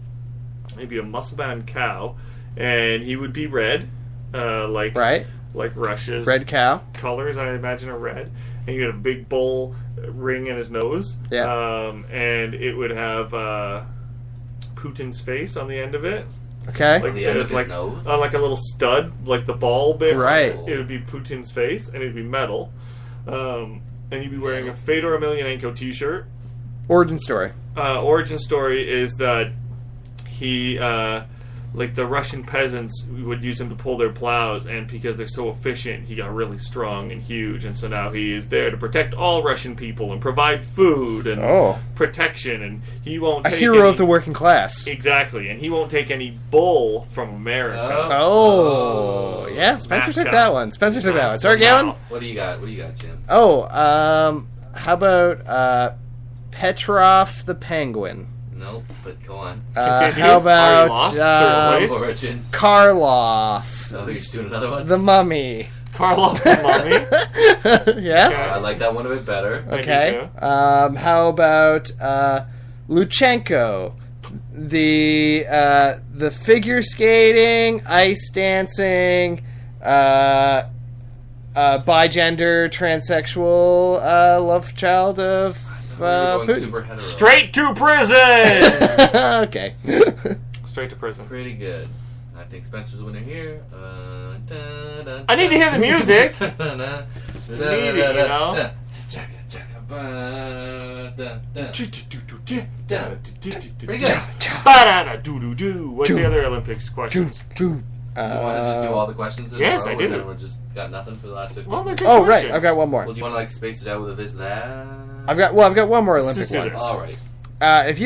Speaker 1: He'd be a muscle-bound cow, and he would be red, like
Speaker 3: Right.
Speaker 1: like Russia's
Speaker 3: Red cow.
Speaker 1: colors. I imagine are red, and you'd have a big bull ring in his nose.
Speaker 3: Yeah.
Speaker 1: And it would have Putin's face on the end of it.
Speaker 3: Okay.
Speaker 1: Like
Speaker 2: the end
Speaker 1: it
Speaker 2: of
Speaker 1: was
Speaker 2: his
Speaker 1: like
Speaker 2: nose?
Speaker 1: like a little stud, like the ball bit.
Speaker 3: Right.
Speaker 1: It would be Putin's face, and it'd be metal. And you'd be wearing a Fedor Emelianenko t-shirt.
Speaker 3: Origin story.
Speaker 1: Origin story is that he like the Russian peasants would use him to pull their plows, and because they're so efficient, he got really strong and huge, and so now he is there to protect all Russian people and provide food and protection, and he won't take
Speaker 3: a hero of the working class.
Speaker 1: Exactly, and he won't take any bull from America.
Speaker 3: Yeah, Spencer took that one. Spencer took that one. Sorry, Galen?
Speaker 2: What do you got, Jim?
Speaker 3: How about Petrov the Penguin?
Speaker 2: Nope, but go on.
Speaker 3: How about
Speaker 2: Origin.
Speaker 3: Karloff?
Speaker 2: Oh, you're just doing another one?
Speaker 3: The Mummy.
Speaker 1: Karloff the Mummy?
Speaker 3: Yeah?
Speaker 2: I like that one a bit better.
Speaker 3: Okay. How about Luchenko? The figure skating, ice dancing, bigender, transsexual love child of Putin.
Speaker 1: Straight to prison!
Speaker 3: Okay.
Speaker 1: Straight to prison.
Speaker 2: Pretty good. I think Spencer's the winner here.
Speaker 1: I need to hear the music.
Speaker 2: Pretty good.
Speaker 1: What's the other Olympics questions?
Speaker 2: You want to just do all the questions?
Speaker 1: Yes, I did.
Speaker 2: And then we're just got nothing for the last 15.
Speaker 1: Well, they're good
Speaker 3: Oh,
Speaker 1: questions.
Speaker 3: right. I've got one more.
Speaker 2: Well, do you want to like space it out with this, that?
Speaker 3: I've got one more Olympic
Speaker 1: Let's just do
Speaker 3: one.
Speaker 1: this.
Speaker 2: All right.
Speaker 3: If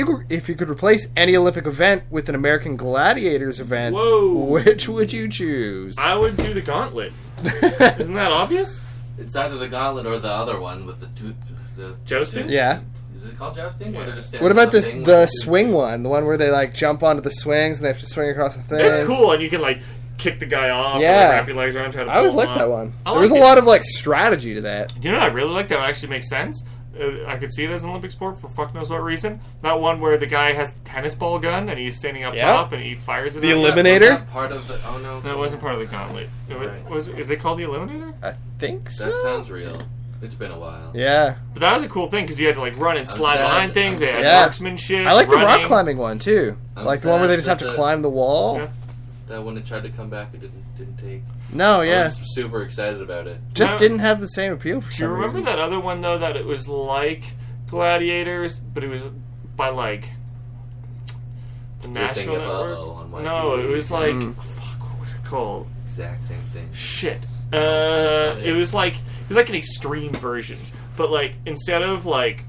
Speaker 3: you could replace any Olympic event with an American Gladiators event, which would you choose?
Speaker 1: I would do the gauntlet. Isn't that obvious?
Speaker 2: It's either the gauntlet or the other one with the tooth. The
Speaker 1: Jousting?
Speaker 3: Yeah.
Speaker 2: Is it called jousting? Where they're just standing
Speaker 3: What about
Speaker 2: on
Speaker 3: this
Speaker 2: thing
Speaker 3: the
Speaker 2: with
Speaker 3: swing one? The one where they like jump onto the swings and they have to swing across the thing.
Speaker 1: It's cool, and you can like kick the guy off.
Speaker 3: Yeah.
Speaker 1: And, like, wrap your legs around, try to
Speaker 3: I always
Speaker 1: pull him
Speaker 3: liked that
Speaker 1: off.
Speaker 3: one.
Speaker 1: I
Speaker 3: There was a
Speaker 1: like it.
Speaker 3: lot of like strategy to that.
Speaker 1: You know what I really like that would actually make sense? I could see it as an Olympic sport for fuck knows what reason. That one where the guy has the tennis ball gun and he's standing up top and he fires it.
Speaker 3: The
Speaker 1: at you.
Speaker 3: Eliminator?
Speaker 2: Was that part of the? Oh no.
Speaker 1: No, it wasn't part of the gauntlet. Is it called the Eliminator?
Speaker 3: I think so.
Speaker 2: That sounds real. It's been a while.
Speaker 3: Yeah.
Speaker 1: But that was a cool thing because you had to like run and slide behind things. They had marksmanship.
Speaker 3: I like the rock
Speaker 1: running.
Speaker 3: climbing one too. Like the one where they just have to climb the wall.
Speaker 1: Yeah.
Speaker 2: That when it tried to come back, it didn't take.
Speaker 3: No,
Speaker 2: I
Speaker 3: yeah.
Speaker 2: was super excited about it.
Speaker 3: Just didn't have the same appeal for
Speaker 1: Do you
Speaker 3: some
Speaker 1: remember
Speaker 3: reason.
Speaker 1: that other one though? That it was like Gladiators, but it was by like the National Network. No, it was like fuck. What was it called?
Speaker 2: Exact same thing.
Speaker 1: Shit. It was like an extreme version, but like instead of like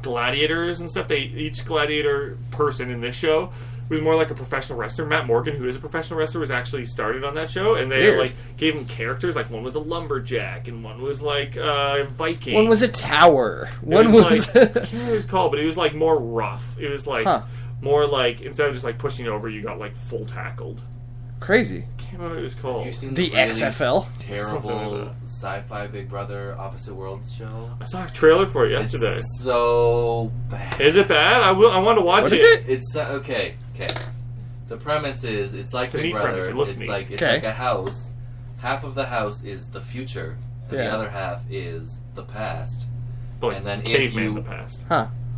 Speaker 1: gladiators and stuff, each gladiator person in this show was more like a professional wrestler. Matt Morgan, who is a professional wrestler, was actually started on that show, and they like gave him characters. Like one was a lumberjack, and one was like a Viking.
Speaker 3: One was a tower.
Speaker 1: One was like, I can't remember what it was called, but it was like more rough. It was like more like instead of just like pushing you over, you got like full tackled.
Speaker 3: Crazy.
Speaker 1: I can't remember what it was called.
Speaker 2: Have you seen
Speaker 3: The
Speaker 2: really
Speaker 3: XFL?
Speaker 2: terrible sci-fi Big Brother Opposite Worlds show?
Speaker 1: I saw a trailer for it yesterday.
Speaker 2: It's so bad.
Speaker 1: Is it bad? I want to watch
Speaker 3: What
Speaker 1: it.
Speaker 3: is it?
Speaker 2: It's okay. The premise is it's like
Speaker 1: It's a
Speaker 2: Big
Speaker 1: neat
Speaker 2: Brother.
Speaker 1: premise. It looks
Speaker 2: it's
Speaker 1: neat.
Speaker 2: like it's
Speaker 3: Okay.
Speaker 2: like a house. Half of the house is the future, and the
Speaker 3: Yeah.
Speaker 2: other half is the past.
Speaker 1: Like
Speaker 2: and then if
Speaker 1: caveman
Speaker 2: you
Speaker 1: in the past.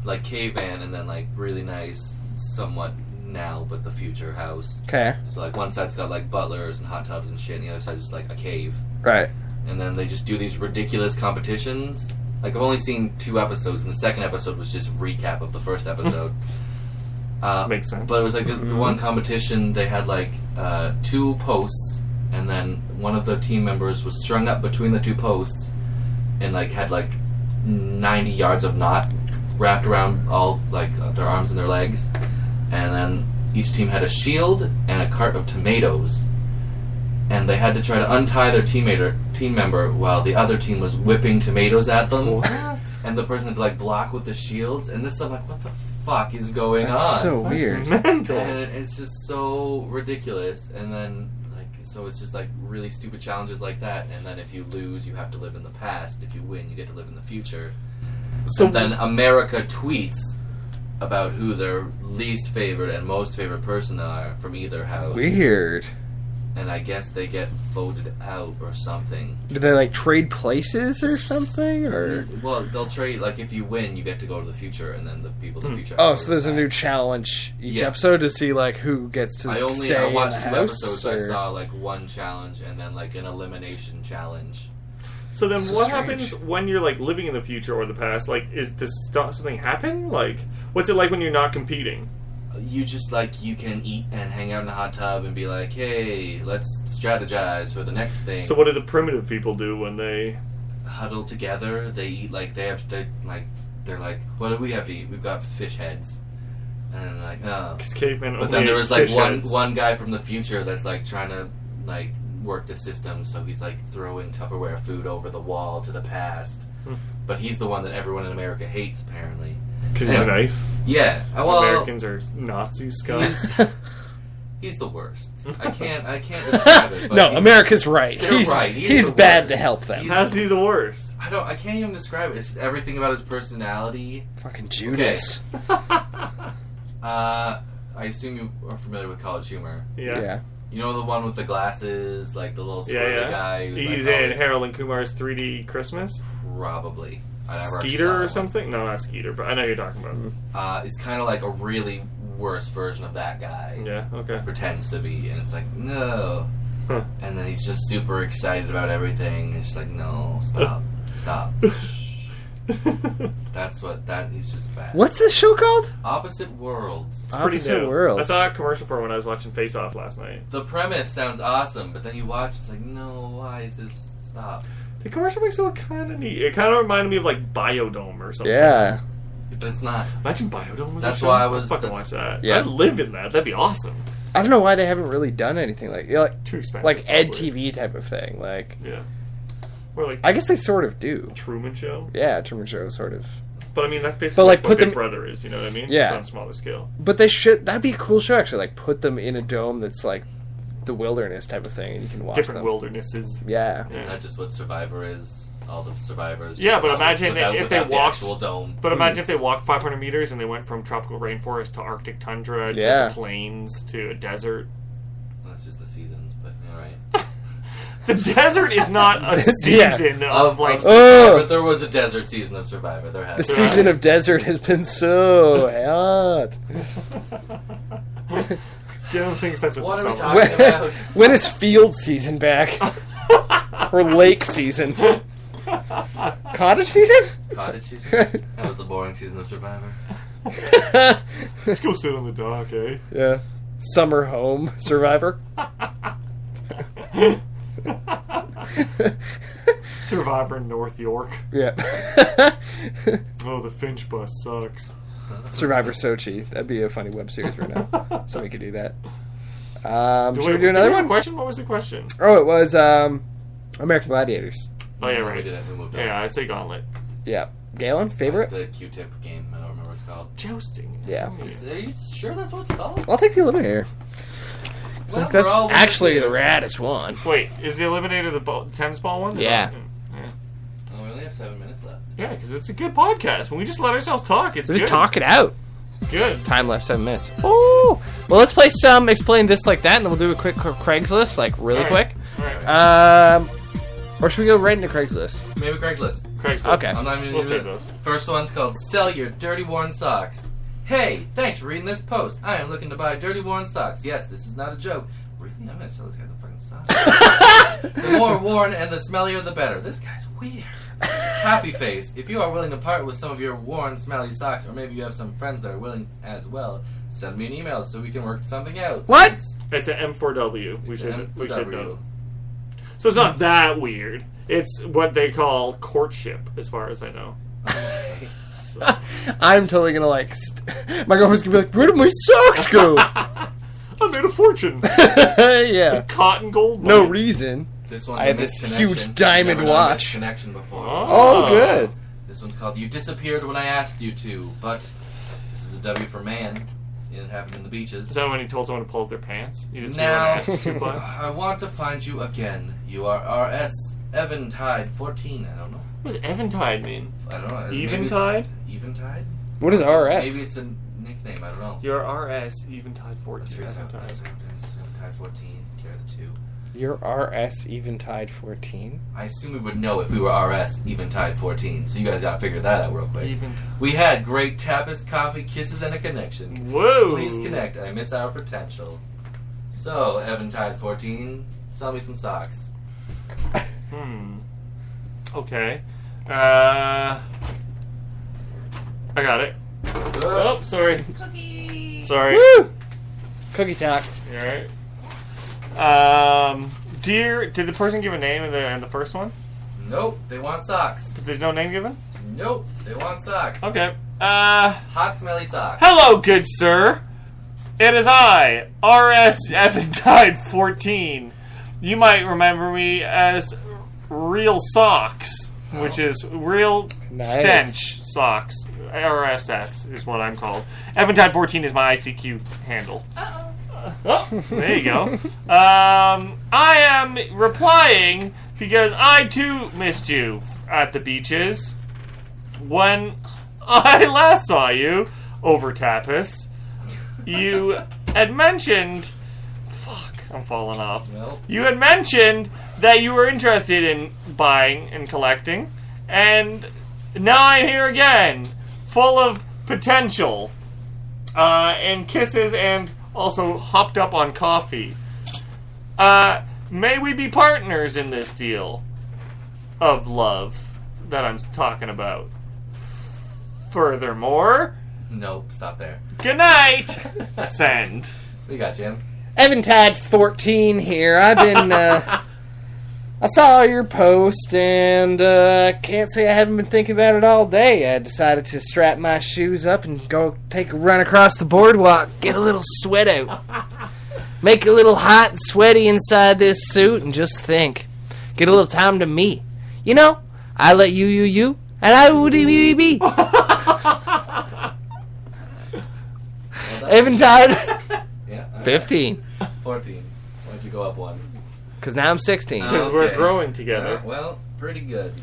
Speaker 2: like caveman, and then like really nice, somewhat now, but the future house.
Speaker 3: Okay.
Speaker 2: So like one side's got like butlers and hot tubs and shit, and the other side's just like a cave.
Speaker 3: Right.
Speaker 2: And then they just do these ridiculous competitions. Like I've only seen 2 episodes, and the second episode was just recap of the first episode.
Speaker 1: Makes sense.
Speaker 2: But it was like the one competition, they had like 2 posts, and then one of the team members was strung up between the 2 posts, and like had like 90 yards of knot wrapped around all like their arms and their legs, and then each team had a shield and a cart of tomatoes, and they had to try to untie their team member while the other team was whipping tomatoes at them.
Speaker 1: What?
Speaker 2: And the person had to like block with the shields, and this I'm like, what the fuck is going
Speaker 3: That's
Speaker 2: on?
Speaker 3: so weird.
Speaker 1: Mental.
Speaker 2: And it's just so ridiculous. And then like so it's just like really stupid challenges like that. And then if you lose, you have to live in the past. If you win, you get to live in the future.
Speaker 1: So
Speaker 2: And then America tweets about who their least favorite and most favorite person are from either house.
Speaker 3: Weird.
Speaker 2: And I guess they get voted out or something.
Speaker 3: Do they like trade places or something? Or
Speaker 2: Well, they'll trade, like, if you win, you get to go to the future, and then the people in the future...
Speaker 3: oh, so there's a new challenge each episode to see like who gets to
Speaker 2: I
Speaker 3: stay
Speaker 2: watched
Speaker 3: in the
Speaker 2: 2
Speaker 3: house.
Speaker 2: episodes.
Speaker 3: Or...
Speaker 2: I saw, like, one challenge, and then, like, an elimination challenge.
Speaker 1: So then,
Speaker 3: So
Speaker 1: what
Speaker 3: strange.
Speaker 1: happens when you're like living in the future or the past? Like, does something happen? Like, what's it like when you're not competing?
Speaker 2: you just like you can eat and hang out in the hot tub and be like, hey, let's strategize for the next thing.
Speaker 1: So what do the primitive people do when they
Speaker 2: huddle together? They eat like they're like, what do we have to eat? We've got fish heads, and like oh.
Speaker 1: Because cavemen.
Speaker 2: But then there was like one guy from the future that's like trying to like work the system, so he's like throwing Tupperware food over the wall to the past. But he's the one that everyone in America hates, apparently.
Speaker 1: Because he's nice.
Speaker 2: Yeah, well,
Speaker 1: Americans are Nazi scum.
Speaker 2: He's the worst. I can't describe it. But
Speaker 3: No, America's right.
Speaker 2: They're right.
Speaker 3: He's
Speaker 2: the
Speaker 3: bad
Speaker 2: worst.
Speaker 3: to help them.
Speaker 1: How's he the worst?
Speaker 2: I can't even describe it. It's just everything about his personality.
Speaker 3: Fucking Judas.
Speaker 2: I assume you are familiar with College Humor.
Speaker 3: Yeah.
Speaker 2: You know the one with the glasses, like the little swirly guy? Who's
Speaker 1: He's
Speaker 2: like,
Speaker 1: in Harold and Kumar's 3D Christmas?
Speaker 2: Probably. I never actually
Speaker 1: Skeeter
Speaker 2: saw
Speaker 1: or
Speaker 2: that
Speaker 1: something? No, not Skeeter, but I know who you're talking about.
Speaker 2: It's kind of like a really worse version of that guy.
Speaker 1: Yeah, okay.
Speaker 2: Pretends to be, and it's like, no.
Speaker 1: Huh.
Speaker 2: And then he's just super excited about everything. It's just like, no, stop. Stop. He's just bad.
Speaker 3: What's this show called?
Speaker 2: Opposite Worlds.
Speaker 1: It's pretty
Speaker 3: Opposite
Speaker 1: new.
Speaker 3: Worlds.
Speaker 1: I saw a commercial for it when I was watching Face Off last night.
Speaker 2: The premise sounds awesome, but then you watch, it's like, no, why is this? Stop.
Speaker 1: The commercial makes it look kind of neat. It kind of reminded me of like Biodome or something.
Speaker 3: Yeah.
Speaker 2: But it's not.
Speaker 1: Imagine Biodome was
Speaker 2: That's
Speaker 1: a show.
Speaker 2: why
Speaker 1: I'd fucking watch that.
Speaker 3: Yeah.
Speaker 1: I'd live in that. That'd be awesome.
Speaker 3: I don't know why they haven't really done anything like
Speaker 1: Too expensive.
Speaker 3: like Ed
Speaker 1: probably.
Speaker 3: TV type of thing. Like,
Speaker 1: Yeah. Or like
Speaker 3: I guess they sort of do.
Speaker 1: Truman Show.
Speaker 3: Yeah, Truman Show sort of.
Speaker 1: But I mean, that's basically
Speaker 3: like,
Speaker 1: what
Speaker 3: put
Speaker 1: Big
Speaker 3: them-
Speaker 1: Brother is. You know what I mean?
Speaker 3: Yeah.
Speaker 1: It's on a smaller scale.
Speaker 3: But they should. That'd be a cool show actually. Like, put them in a dome that's like the wilderness type of thing, and you can watch
Speaker 1: Different
Speaker 3: them.
Speaker 1: wildernesses.
Speaker 3: Yeah.
Speaker 2: And that's just what Survivor is. All the survivors.
Speaker 1: Yeah, but imagine if they
Speaker 2: without the
Speaker 1: walked.
Speaker 2: actual dome.
Speaker 1: But imagine if they walked 500 meters and they went from tropical rainforest to Arctic tundra to
Speaker 3: Yeah.
Speaker 1: the plains to a desert.
Speaker 2: Well, that's just the seasons, but alright.
Speaker 1: The desert is not a season of like.
Speaker 2: Survivor, there was a desert season of Survivor. There has
Speaker 3: The
Speaker 2: been.
Speaker 3: season of desert has been so hot.
Speaker 1: Galen thinks that's
Speaker 2: What are we
Speaker 1: summer.
Speaker 2: talking about?
Speaker 3: When is field season back? Or lake season? Cottage season?
Speaker 2: Cottage season? That was the boring season of Survivor.
Speaker 1: Let's go sit on the dock, eh?
Speaker 3: Yeah. Summer home survivor.
Speaker 1: Survivor in North York.
Speaker 3: Yeah.
Speaker 1: Oh, the Finch bus sucks.
Speaker 3: Survivor Sochi. That'd be a funny web series right now. Somebody could do that. Should we
Speaker 1: Did
Speaker 3: do another
Speaker 1: have a
Speaker 3: one?
Speaker 1: question? What was the question?
Speaker 3: Oh, it was American Gladiators.
Speaker 1: Oh, yeah,
Speaker 2: We
Speaker 1: right.
Speaker 2: did it. We moved on.
Speaker 1: Yeah, I'd say Gauntlet.
Speaker 3: Yeah. Galen, favorite?
Speaker 2: The Q-tip game. I don't remember what it's called.
Speaker 1: Jousting.
Speaker 3: Yeah.
Speaker 2: Are you sure that's what it's called?
Speaker 3: I'll take the Eliminator.
Speaker 2: Well,
Speaker 3: That's
Speaker 2: we're all
Speaker 3: actually the
Speaker 2: Eliminator.
Speaker 3: raddest one.
Speaker 1: Wait, is the Eliminator the tennis ball one?
Speaker 3: Yeah.
Speaker 2: Oh, we only have 7 minutes left.
Speaker 1: Yeah, because it's a good podcast. When we just let ourselves talk, it's
Speaker 3: So
Speaker 1: good.
Speaker 3: just talk it out.
Speaker 1: It's good.
Speaker 3: Time left 7 minutes. Oh, well, let's play some Explain This Like That, and then we'll do a quick Craigslist, like really
Speaker 1: All right.
Speaker 3: quick.
Speaker 1: All right.
Speaker 3: Or should we go right into Craigslist?
Speaker 2: Maybe Craigslist.
Speaker 1: Craigslist.
Speaker 3: Okay.
Speaker 2: I'm not even
Speaker 1: We'll
Speaker 2: gonna do
Speaker 1: save
Speaker 2: it.
Speaker 1: those.
Speaker 2: First one's called Sell Your Dirty Worn Socks. Hey, thanks for reading this post. I am looking to buy dirty worn socks. Yes, this is not a joke. Really? I'm going to sell this guy the fucking socks. The more worn and the smellier, the better. This guy's weird. Happy face. If you are willing to part with some of your worn, smelly socks, or maybe you have some friends that are willing as well, send me an email so we can work something out.
Speaker 3: What?
Speaker 2: Thanks.
Speaker 1: It's an M4W. We
Speaker 2: It's
Speaker 1: should
Speaker 2: an
Speaker 1: we should
Speaker 2: MW.
Speaker 1: know. So it's not that weird. It's what they call courtship, as far as I know.
Speaker 3: I'm totally gonna my girlfriend's gonna be like, where did my socks go?
Speaker 1: I made a fortune.
Speaker 3: Yeah.
Speaker 1: Cotton gold.
Speaker 3: No
Speaker 1: mine.
Speaker 3: reason.
Speaker 2: This one's
Speaker 3: I
Speaker 2: a
Speaker 3: have this
Speaker 2: misconnection.
Speaker 3: huge diamond
Speaker 2: Never done a
Speaker 3: watch.
Speaker 2: misconnection before.
Speaker 3: Oh, good.
Speaker 2: This one's called You Disappeared When I Asked You To, but this is a W for man. It happened in the beaches.
Speaker 1: Is that when he told someone to pull up their pants? You just
Speaker 2: Now,
Speaker 1: too much?
Speaker 2: I want to find you again. You are RS Eventide 14. I don't know.
Speaker 1: What does Eventide mean?
Speaker 2: I don't know. Maybe
Speaker 1: Eventide?
Speaker 2: Eventide?
Speaker 3: What is RS?
Speaker 2: Maybe it's a nickname. I don't know.
Speaker 1: Your RS Eventide 14.
Speaker 2: Let's figure this out.
Speaker 1: Eventide.
Speaker 2: Eventide 14. Carry the 2.
Speaker 3: You're RS Eventide 14?
Speaker 2: I assume we would know if we were RS Eventide 14. So you guys gotta figure that out real quick.
Speaker 1: Eventide.
Speaker 2: We had great tapas, coffee, kisses, and a connection.
Speaker 1: Whoa!
Speaker 2: Please connect. I miss our potential. So, Eventide 14, sell me some socks.
Speaker 1: Okay. I got it. Oh, sorry.
Speaker 4: Cookie.
Speaker 1: Sorry.
Speaker 3: Woo! Cookie talk.
Speaker 1: You alright? Dear, did the person give a name in the first one?
Speaker 2: Nope, they want socks.
Speaker 1: But there's no name given?
Speaker 2: Nope, they want socks.
Speaker 1: Okay.
Speaker 2: Hot, smelly socks.
Speaker 1: Hello, good sir. It is I, R.S. Eventide 14. You might remember me as Real Socks, which is Real Stench Socks. RSS is what I'm called. Eventide 14 is my ICQ handle. Oh, there you go. I am replying because I too missed you at the beaches when I last saw you over tapas. You had mentioned... Fuck, I'm falling off.
Speaker 2: Nope.
Speaker 1: You had mentioned that you were interested in buying and collecting, and now I'm here again, full of potential, and kisses, and also hopped up on coffee. May we be partners in this deal of love that I'm talking about? Furthermore...
Speaker 2: Nope, stop there.
Speaker 1: Good night! Send.
Speaker 2: What you got, Jim?
Speaker 3: Eventide 14 here. I've been, I saw your post, and can't say I haven't been thinking about it all day. I decided to strap my shoes up and go take a run across the boardwalk, get a little sweat out. Make it a little hot and sweaty inside this suit, and just think. Get a little time to me. You know, I let you, and I would be. Eventide
Speaker 2: Yeah.
Speaker 3: 15.
Speaker 2: 14. Why'd you go up one?
Speaker 3: Because now I'm 16.
Speaker 1: Because we're growing together.
Speaker 2: Well, pretty good.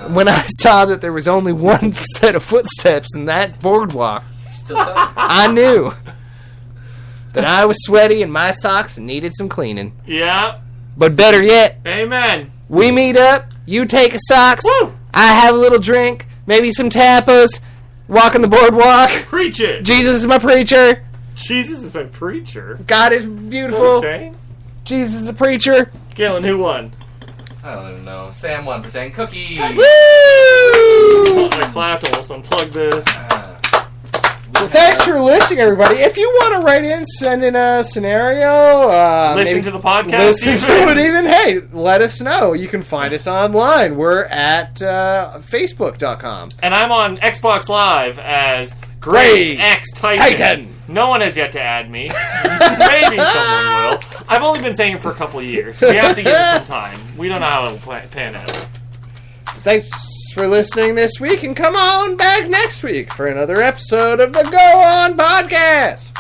Speaker 3: When I saw that there was only one set of footsteps in that boardwalk,
Speaker 2: Still up?
Speaker 3: I knew that I was sweaty and my socks needed some cleaning.
Speaker 1: Yeah.
Speaker 3: But better yet,
Speaker 1: Amen.
Speaker 3: we meet up, you take a socks,
Speaker 1: Woo!
Speaker 3: I have a little drink, maybe some tapas, walking the boardwalk.
Speaker 1: Preach it.
Speaker 3: Jesus is my preacher.
Speaker 1: Jesus is my preacher.
Speaker 3: God is
Speaker 1: Is that what
Speaker 3: beautiful.
Speaker 1: he's saying?
Speaker 3: Jesus is a preacher.
Speaker 1: Galen, who won?
Speaker 2: I don't even know. Sam won for saying cookie.
Speaker 3: Woo!
Speaker 1: I clapped. Almost unplugged this.
Speaker 3: Well, thanks for listening, everybody. If you want to write in, send in a scenario.
Speaker 1: Listen
Speaker 3: maybe
Speaker 1: to the podcast.
Speaker 3: Listen to it even. Hey, let us know. You can find us online. We're at Facebook.com.
Speaker 1: And I'm on Xbox Live as Great X Titan. No one has yet to add me. Maybe someone will. I've only been saying it for a couple of years. We have to give it some time. We don't know how it'll pan out.
Speaker 3: Thanks for listening this week, and come on back next week for another episode of the Go On Podcast.